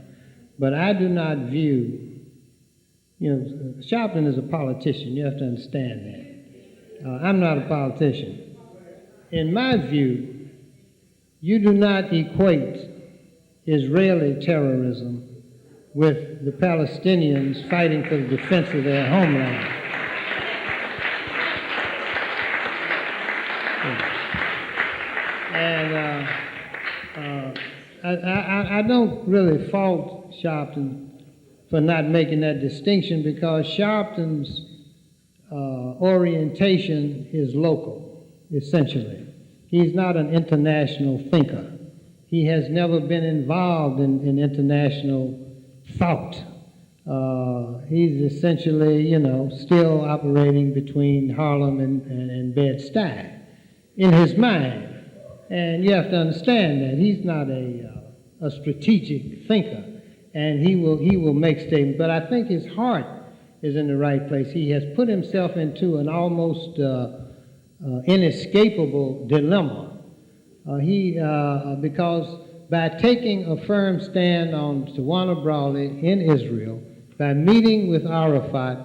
But I do not view, you know, Sharpton is a politician, you have to understand that. I'm not a politician. In my view, you do not equate Israeli terrorism with the Palestinians fighting for the defense of their homeland. And I don't really fault Sharpton for not making that distinction, because Sharpton's orientation is local, essentially. He's not an international thinker. He has never been involved in international thought. He's essentially, you know, still operating between Harlem and Bed-Stuy in his mind. And you have to understand that he's not a strategic thinker, and he will make statements. But I think his heart is in the right place. He has put himself into an almost inescapable dilemma Because by taking a firm stand on Tawana Brawley in Israel, by meeting with Arafat,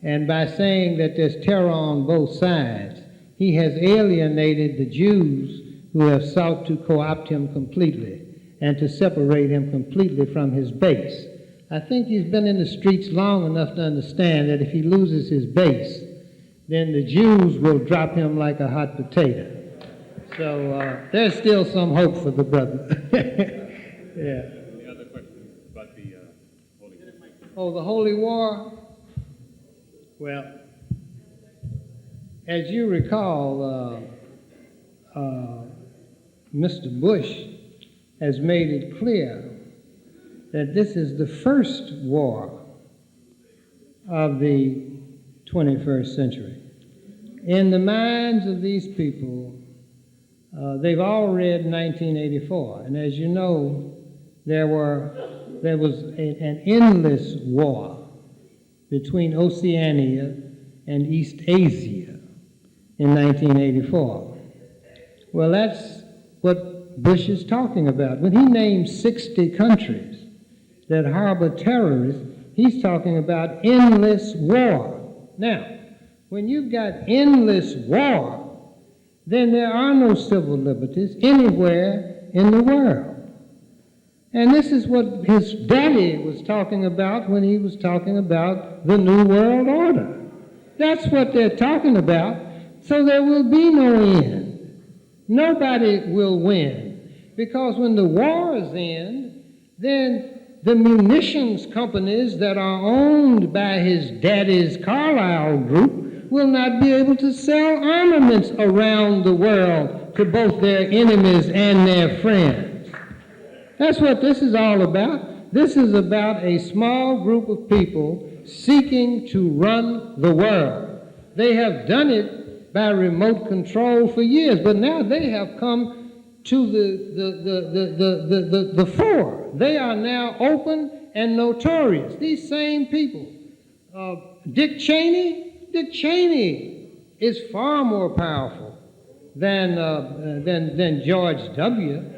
and by saying that there's terror on both sides, he has alienated the Jews who have sought to co-opt him completely and to separate him completely from his base. I think he's been in the streets long enough to understand that if he loses his base, then the Jews will drop him like a hot potato. So there's still some hope for the brother. Yeah. The other question about the Holy War. Oh, the Holy War? Well, as you recall, Mr. Bush has made it clear that this is the first war of the 21st century. In the minds of these people, they've all read 1984, and as you know, there was an endless war between Oceania and East Asia in 1984. Well, that's what Bush is talking about. When he names 60 countries that harbor terrorists, he's talking about endless war. Now, when you've got endless war, then there are no civil liberties anywhere in the world. And this is what his daddy was talking about when he was talking about the New World Order. That's what they're talking about. So there will be no end. Nobody will win. Because when the wars end, then the munitions companies that are owned by his daddy's Carlyle group will not be able to sell armaments around the world to both their enemies and their friends. That's what this is all about. This is about a small group of people seeking to run the world. They have done it by remote control for years, but now they have come to the fore. They are now open and notorious. These same people. Dick Cheney is far more powerful than George W.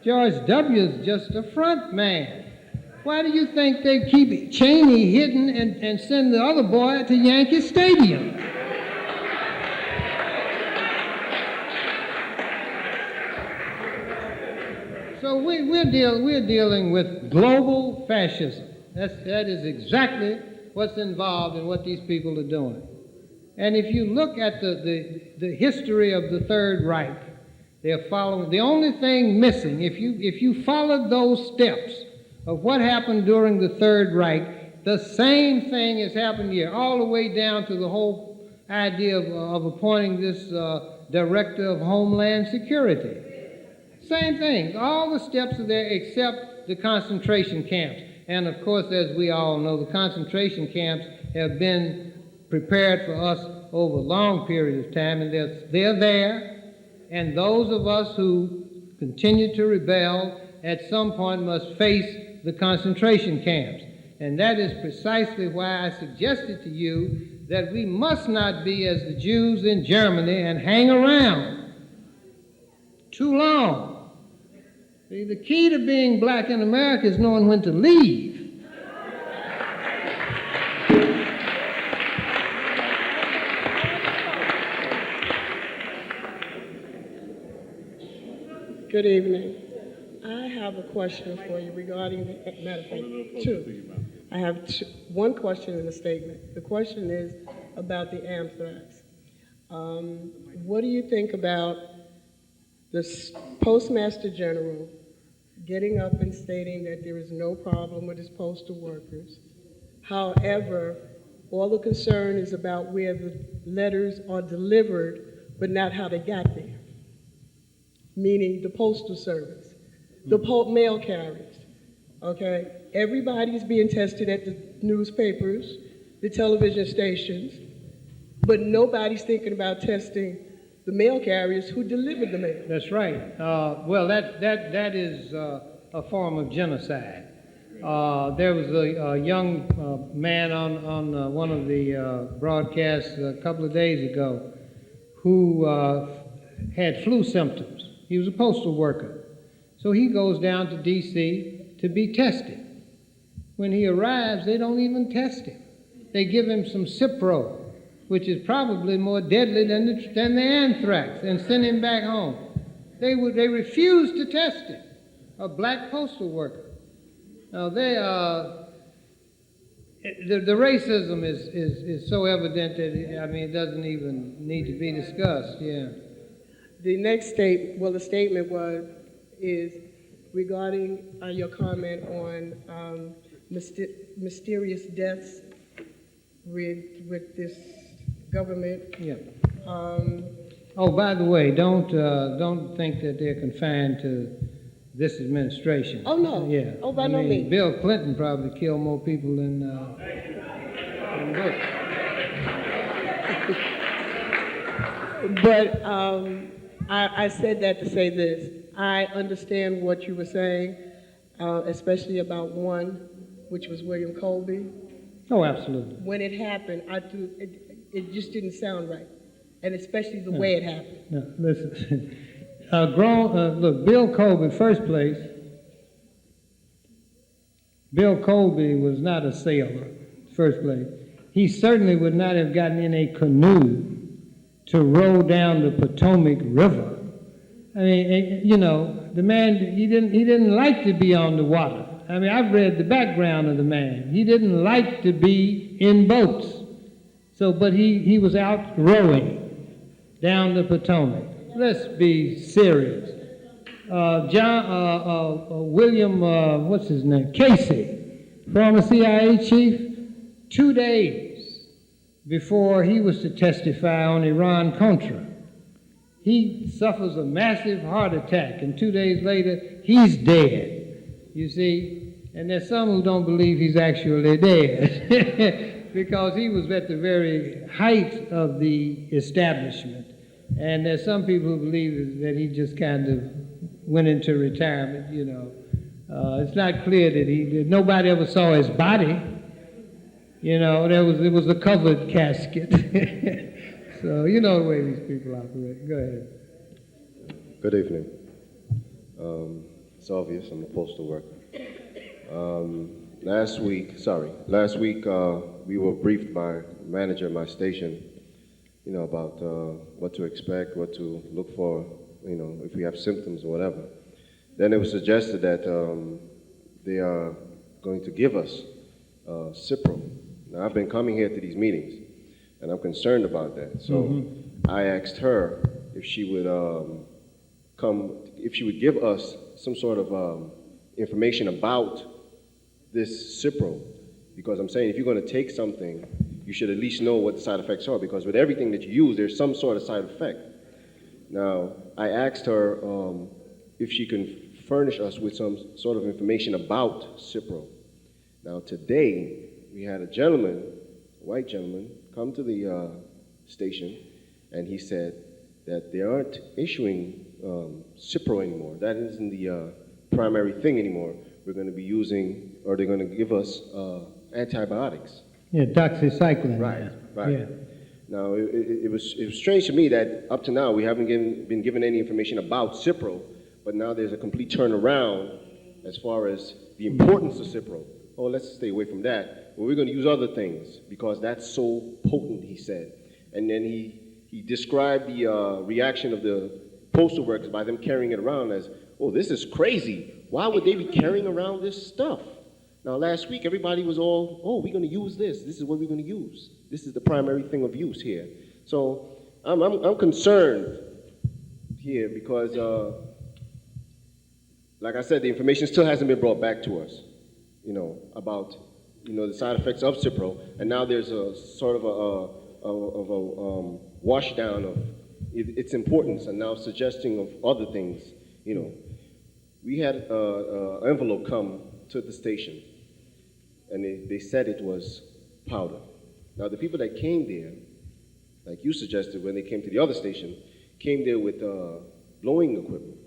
George W. is just a front man. Why do you think they keep Cheney hidden and send the other boy to Yankee Stadium? So we're dealing with global fascism. That is exactly what's involved in what these people are doing. And if you look at the history of the Third Reich, they're following. The only thing missing, if you followed those steps of what happened during the Third Reich, the same thing has happened here, all the way down to the whole idea of appointing this director of Homeland Security. Same thing. All the steps are there except the concentration camps. And of course, as we all know, the concentration camps have been prepared for us over a long period of time, and they're there. And those of us who continue to rebel at some point must face the concentration camps. And that is precisely why I suggested to you that we must not be as the Jews in Germany and hang around too long. See, the key to being black in America is knowing when to leave. Good evening. I have a question for you regarding the matter of fact, two. I have one question and a statement. The question is about the anthrax. What do you think about the Postmaster General getting up and stating that there is no problem with his postal workers? However, all the concern is about where the letters are delivered, but not how they got there. Meaning the postal service, the mail carriers, okay? Everybody's being tested at the newspapers, the television stations, but nobody's thinking about testing the mail carriers who delivered the mail. That's right. Well, that is a form of genocide. There was a young man on one of the broadcasts a couple of days ago who had flu symptoms. He was a postal worker. So he goes down to D.C. to be tested. When he arrives, they don't even test him. They give him some Cipro, which is probably more deadly than the anthrax, and send him back home. They refused to test him, a black postal worker. Now the racism is so evident that it doesn't even need to be discussed. Yeah. The next the statement is regarding your comment on mysterious deaths with this government. Yeah. Oh, by the way, don't think that they're confined to this administration. Oh, no. Yeah. Oh, by no means. Bill Clinton probably killed more people than Bush. But I said that to say this. I understand what you were saying, especially about one, which was William Colby. Oh, absolutely. When it happened, it just didn't sound right, and especially the way it happened. No, listen. Look, Bill Colby, first place, Bill Colby was not a sailor, first place. He certainly would not have gotten in a canoe to row down the Potomac River. I mean, the man, he didn't like to be on the water. I mean, I've read the background of the man. He didn't like to be in boats. So, but he was out rowing down the Potomac. Let's be serious. William, what's his name? Casey, former CIA chief, 2 days before he was to testify on Iran-Contra, he suffers a massive heart attack, and 2 days later, he's dead. You see? And there's some who don't believe he's actually dead because he was at the very height of the establishment. And there's some people who believe that he just kind of went into retirement, It's not clear that nobody ever saw his body. It was a covered casket. So you know the way these people operate. Go ahead. Good evening. It's obvious I'm a postal worker. Last week we were briefed by manager at my station, about what to expect, what to look for, if we have symptoms or whatever. Then it was suggested that they are going to give us Cipro. Now I've been coming here to these meetings, and I'm concerned about that. So I asked her if she would give us some sort of information about this Cipro, because I'm saying if you're going to take something, you should at least know what the side effects are, because with everything that you use, there's some sort of side effect. Now, I asked her if she can furnish us with some sort of information about Cipro. Now, today, we had a white gentleman, come to the station, and he said that they aren't issuing Cipro anymore. That isn't the primary thing anymore. We're going to be using, or they're going to give us antibiotics. Yeah, doxycycline. Right. Yeah. Now, it was strange to me that up to now we haven't been given any information about Cipro, but now there's a complete turnaround as far as the importance of Cipro. Oh, let's stay away from that. Well, we're going to use other things because that's so potent, he said. And then he described the reaction of the postal workers by them carrying it around as, oh, this is crazy. Why would they be carrying around this stuff? Now, last week, everybody was all, oh, we're going to use this. This is what we're going to use. This is the primary thing of use here. So I'm concerned here because, like I said, the information still hasn't been brought back to us, about, the side effects of Cipro. And now there's a sort of a wash down of its importance, and now suggesting of other things. We had an envelope come to the station, and they said it was powder. Now, the people that came there, like you suggested when they came to the other station, came there with blowing equipment,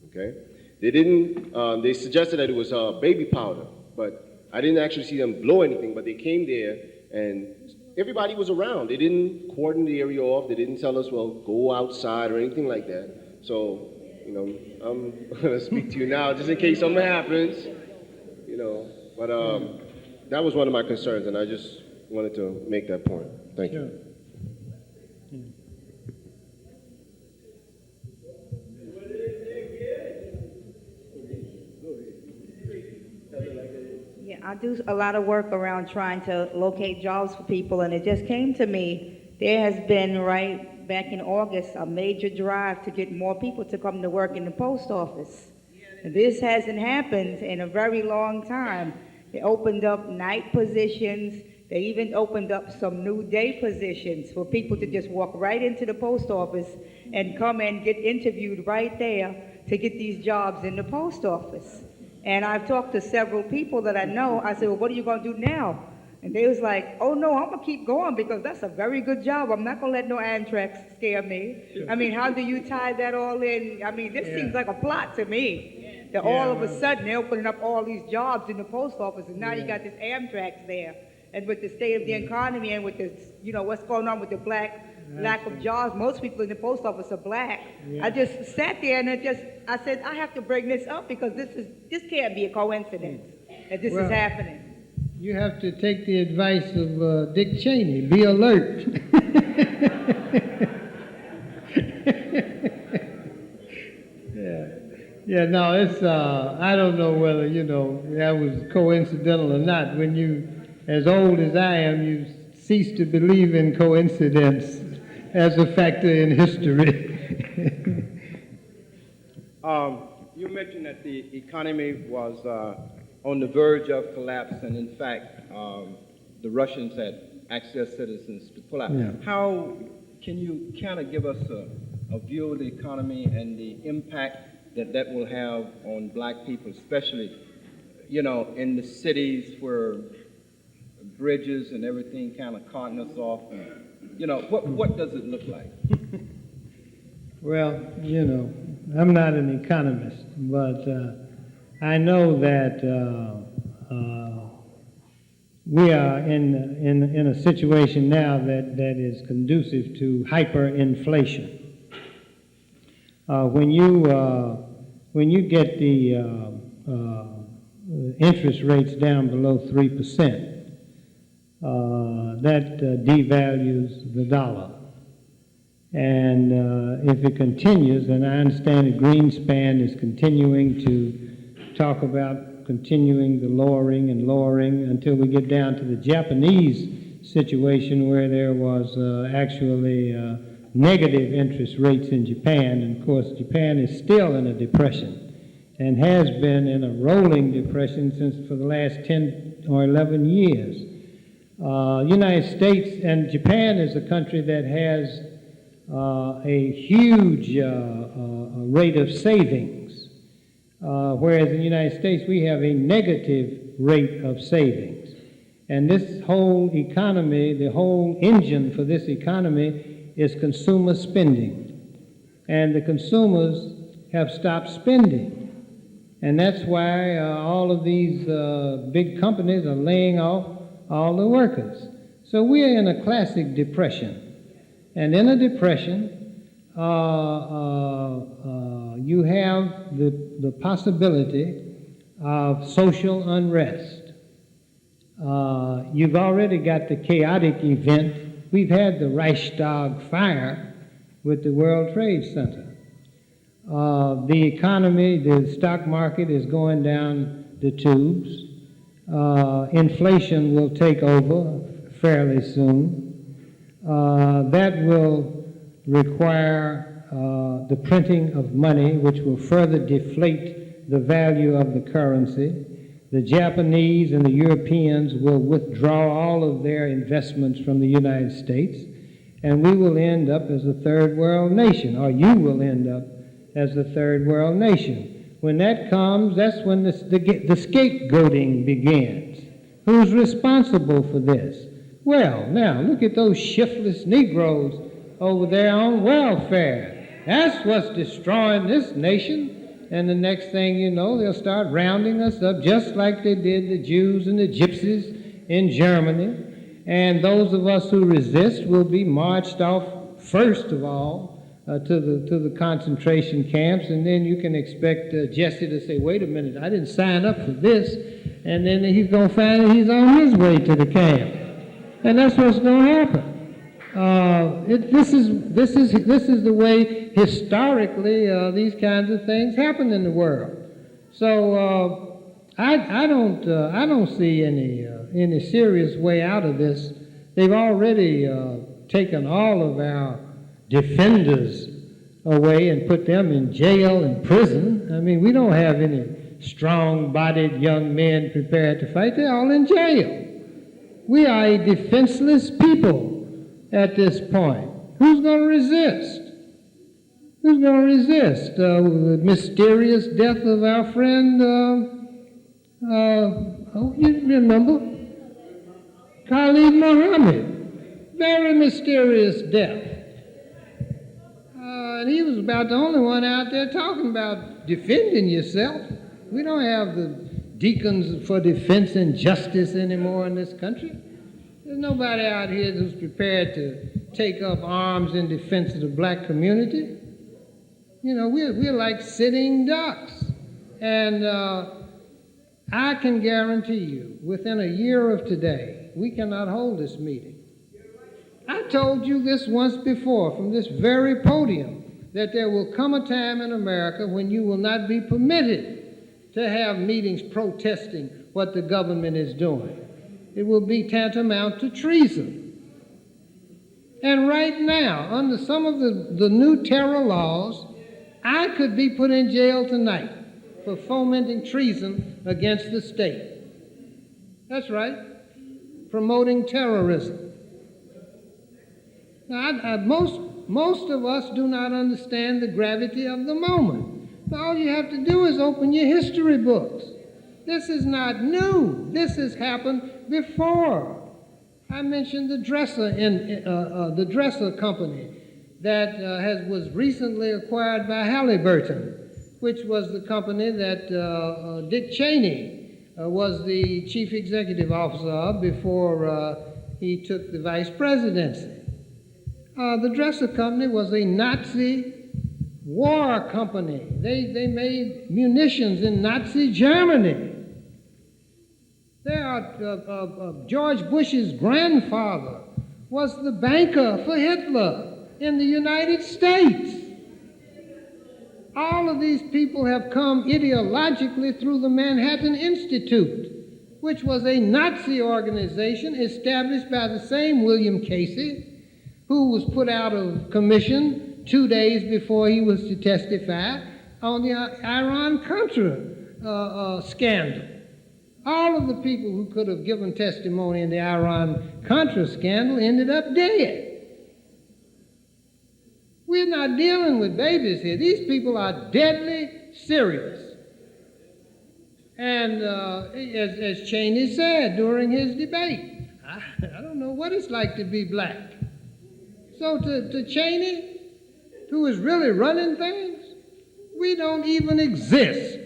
okay? They suggested that it was baby powder, but I didn't actually see them blow anything, but they came there and everybody was around. They didn't cordon the area off. They didn't tell us, well, go outside or anything like that. So you know, I'm gonna speak to you now just in case something happens, you know. But that was one of my concerns, and I just wanted to make that point. Thank you. Yeah, I do a lot of work around trying to locate jobs for people, and it just came to me, there has been, right back in August, a major drive to get more people to come to work in the post office. And this hasn't happened in a very long time. They opened up night positions. They even opened up some new day positions for people to just walk right into the post office and come and get interviewed right there to get these jobs in the post office. And I've talked to several people that I know. I said, well, what are you going to do now? And they was like, oh, no, I'm going to keep going because that's a very good job. I'm not going to let no Anthrax scare me. I mean, how do you tie that all in? I mean, this seems like a plot to me. That all of a sudden they're opening up all these jobs in the post office, and now you got this Anthrax there. And with the state of the economy and with this, you know, what's going on with the lack of jobs, most people in the post office are black. I just sat there and I said, I have to bring this up because this can't be a coincidence that this is happening. You have to take the advice of Dick Cheney. Be alert. Yeah, no, it's, I don't know whether, you know, that was coincidental or not. When you, as old as I am, you cease to believe in coincidence as a factor in history. You mentioned that the economy was on the verge of collapse, and in fact, the Russians had asked their citizens to pull out. Yeah. How can you kind of give us a view of the economy and the impact that will have on black people, especially, you know, in the cities where bridges and everything kind of cutting us off? And, you know, what does it look like? Well, you know, I'm not an economist, but I know that we are in a situation now that is conducive to hyperinflation. When you get the interest rates down below 3%, that devalues the dollar. And if it continues, and I understand that Greenspan is continuing to talk about continuing the lowering until we get down to the Japanese situation where there was actually negative interest rates in Japan. And of course, Japan is still in a depression and has been in a rolling depression since for the last 10 or 11 years. United States and Japan is a country that has a huge rate of savings, whereas in the United States we have a negative rate of savings. And this whole economy, the whole engine for this economy is consumer spending. And the consumers have stopped spending. And that's why all of these big companies are laying off all the workers. So we are in a classic depression. And in a depression, you have the possibility of social unrest. You've already got the chaotic event. We've had the Reichstag fire with the World Trade Center. The economy, the stock market is going down the tubes. Inflation will take over fairly soon. That will require the printing of money, which will further deflate the value of the currency. The Japanese and the Europeans will withdraw all of their investments from the United States, and we will end up as a third world nation, or you will end up as a third world nation. When that comes, that's when the scapegoating begins. Who's responsible for this? Well, now, look at those shiftless Negroes over there on welfare. That's what's destroying this nation. And the next thing you know, they'll start rounding us up just like they did the Jews and the Gypsies in Germany. And those of us who resist will be marched off, first of all, to the concentration camps, and then you can expect Jesse to say, "Wait a minute, I didn't sign up for this," and then he's going to find that he's on his way to the camp, and that's what's going to happen. This is the way historically these kinds of things happen in the world. So I don't see any serious way out of this. They've already taken all of our defenders away and put them in jail and prison. I mean, we don't have any strong-bodied young men prepared to fight. They're all in jail. We are a defenseless people at this point. Who's going to resist? Who's going to resist the mysterious death of our friend, you remember? Khalid Muhammad. Very mysterious death. And he was about the only one out there talking about defending yourself. We don't have the deacons for defense and justice anymore in this country. There's nobody out here who's prepared to take up arms in defense of the black community. You know, we're like sitting ducks. And I can guarantee you, within a year of today, we cannot hold this meeting. I told you this once before from this very podium, that there will come a time in America when you will not be permitted to have meetings protesting what the government is doing. It will be tantamount to treason. And right now, under some of the new terror laws, I could be put in jail tonight for fomenting treason against the state. That's right, promoting terrorism. Now, most of us do not understand the gravity of the moment. But all you have to do is open your history books. This is not new. This has happened before. I mentioned the dresser company that was recently acquired by Halliburton, which was the company that Dick Cheney was the chief executive officer of before he took the vice presidency. The dresser company was a Nazi war company. They made munitions in Nazi Germany. George Bush's grandfather was the banker for Hitler in the United States. All of these people have come ideologically through the Manhattan Institute, which was a Nazi organization established by the same William Casey, who was put out of commission 2 days before he was to testify on the Iran-Contra scandal. All of the people who could have given testimony in the Iran-Contra scandal ended up dead. We're not dealing with babies here. These people are deadly serious. And as Cheney said during his debate, I don't know what it's like to be black. So to Cheney, who is really running things, we don't even exist.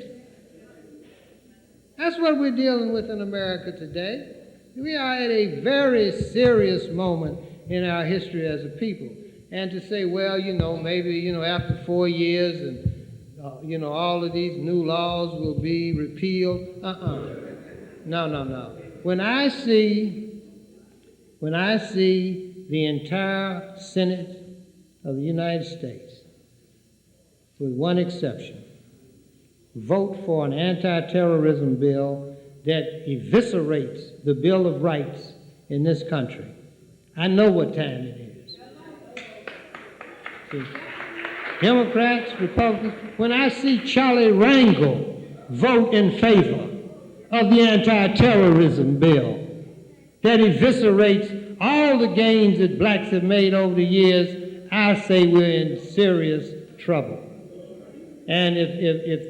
That's what we're dealing with in America today. We are at a very serious moment in our history as a people. And to say, well, maybe, after 4 years and, all of these new laws will be repealed. No. When I see the entire Senate of the United States, with one exception, vote for an anti-terrorism bill that eviscerates the Bill of Rights in this country, I know what time it is. See, Democrats, Republicans, when I see Charlie Rangel vote in favor of the anti-terrorism bill that eviscerates all the gains that blacks have made over the years, I say we're in serious trouble. And if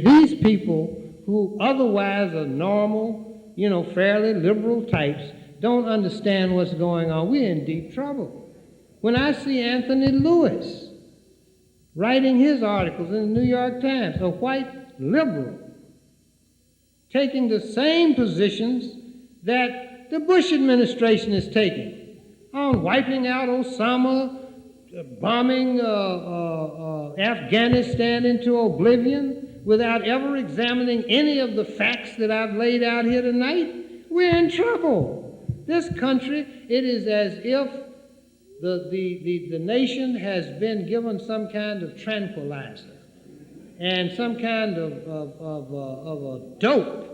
these people who otherwise are normal, fairly liberal types, don't understand what's going on, we're in deep trouble. When I see Anthony Lewis writing his articles in the New York Times, a white liberal, taking the same positions that the Bush administration is taking on wiping out Osama, bombing Afghanistan into oblivion without ever examining any of the facts that I've laid out here tonight, we're in trouble. This country, it is as if the nation has been given some kind of tranquilizer and some kind of a dope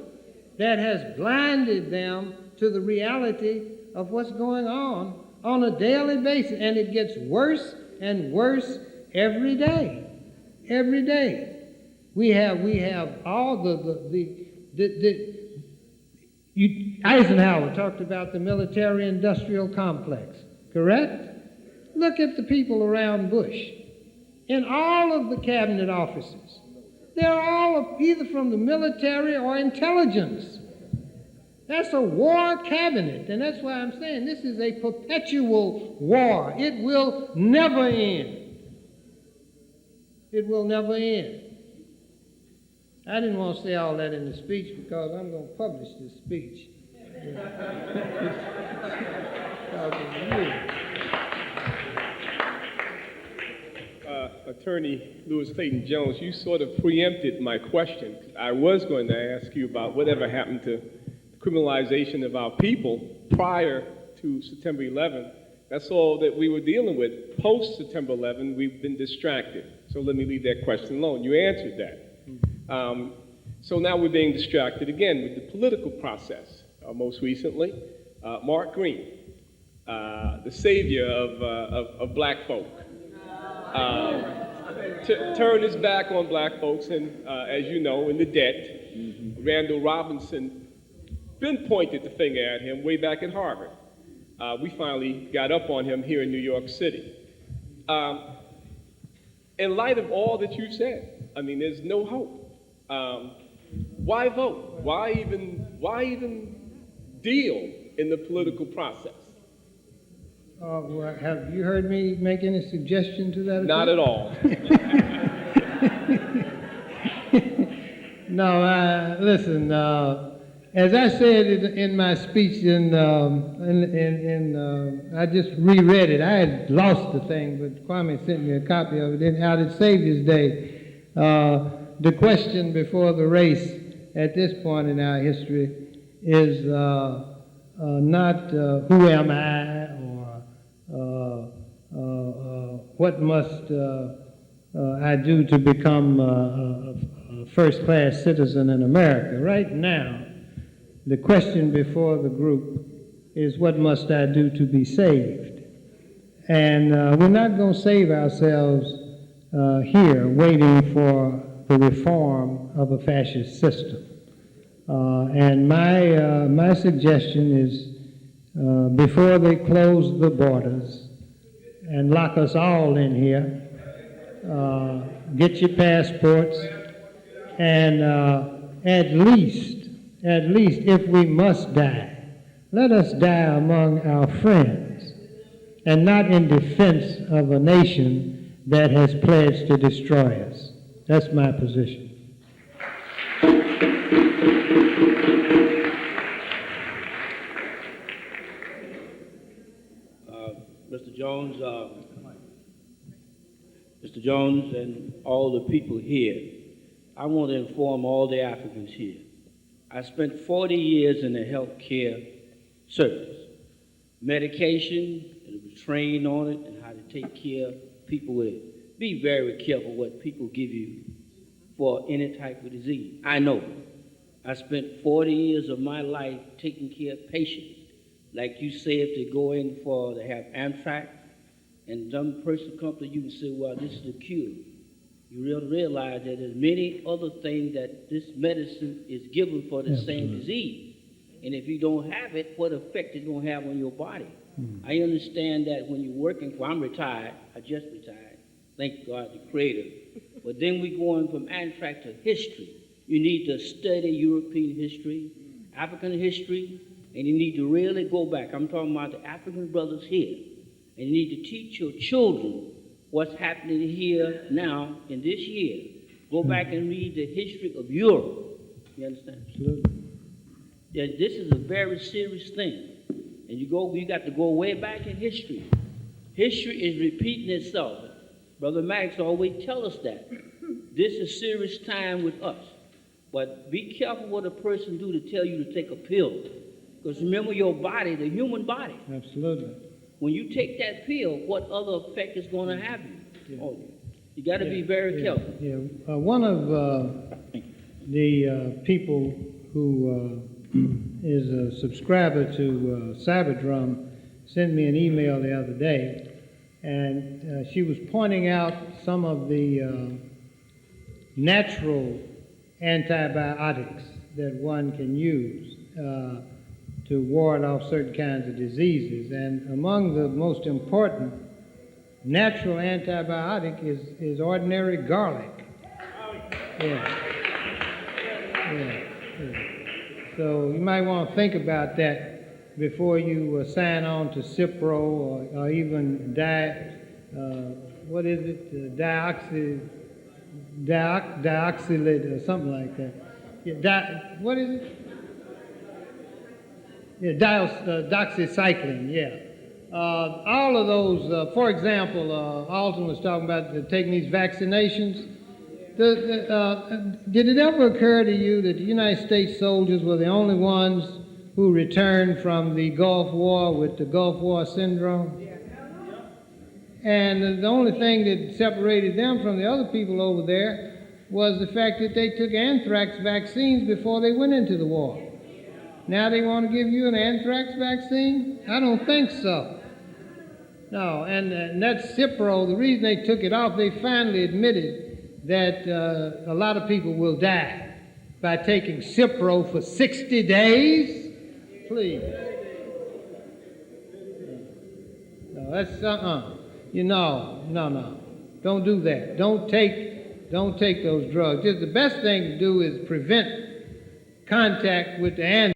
that has blinded them to the reality of what's going on a daily basis, and it gets worse and worse every day. Every day, we have all Eisenhower talked about the military-industrial complex, correct? Look at the people around Bush. In all of the cabinet offices, they're all either from the military or intelligence. That's a war cabinet, and that's why I'm saying this is a perpetual war. It will never end. It will never end. I didn't want to say all that in the speech because I'm going to publish this speech. Attorney Louis Clayton Jones, you sort of preempted my question. I was going to ask you about whatever happened to criminalization of our people prior to September 11th. That's all that we were dealing with. Post September 11th, we've been distracted. So let me leave that question alone. You answered that. So now we're being distracted again with the political process. Most recently, Mark Green, the savior of black folk, turned his back on black folks, and as you know, in the debt, Randall Robinson pinpointed the finger at him way back at Harvard. We finally got up on him here in New York City. In light of all that you've said, I mean, there's no hope. Why vote? Why even deal in the political process? Well, have you heard me make any suggestion to that effect? Not at all. No, listen. As I said in my speech, I just reread it. I had lost the thing, but Kwame sent me a copy of it out at Savior's Day. The question before the race at this point in our history is not who am I or what must I do to become a first-class citizen in America. Right now, the question before the group is what must I do to be saved? And we're not going to save ourselves here waiting for the reform of a fascist system. And my suggestion is before they close the borders and lock us all in here, get your passports, and at least if we must die, let us die among our friends and not in defense of a nation that has pledged to destroy us. That's my position. Mr. Jones and all the people here, I want to inform all the Africans here. I spent 40 years in the healthcare service. Medication, and was trained on it and how to take care of people with it. Be very careful what people give you for any type of disease. I know. I spent 40 years of my life taking care of patients. Like you say, if they go in to have Anthrax, and some person comes to you and say, well, this is the cure. You realize that there's many other things that this medicine is given for the same disease. And if you don't have it, what effect it's going to have on your body? I understand that when you're working for, I'm retired, I just retired, thank God, the Creator. But then we're going from Anthrax to history. You need to study European history, African history, and you need to really go back. I'm talking about the African brothers here. And you need to teach your children what's happening here now in this year. Go back and read the history of Europe. You understand? Absolutely. Yeah, this is a very serious thing. And you got to go way back in history. History is repeating itself. Brother Max always tell us that. This is serious time with us. But be careful what a person do to tell you to take a pill. Because remember your body, the human body. Absolutely. When you take that pill, what other effect is going to have you? On you? You got to be very careful. Yeah. One of the people who is a subscriber to CyberDrum sent me an email the other day, and she was pointing out some of the natural antibiotics that one can use to ward off certain kinds of diseases. And among the most important natural antibiotic is ordinary garlic. Yeah. So you might want to think about that before you sign on to Cipro or even dioxylate or something like that. Yeah, what is it? Yeah, doxycycline, yeah. All of those, for example, Alton was talking about taking these vaccinations. Did it ever occur to you that the United States soldiers were the only ones who returned from the Gulf War with the Gulf War syndrome? And the only thing that separated them from the other people over there was the fact that they took anthrax vaccines before they went into the war. Now they want to give you an anthrax vaccine? I don't think so. No, and that's Cipro. The reason they took it off, they finally admitted that a lot of people will die by taking Cipro for 60 days. Please. No, that's no. Don't do that. Don't take those drugs. Just the best thing to do is prevent contact with the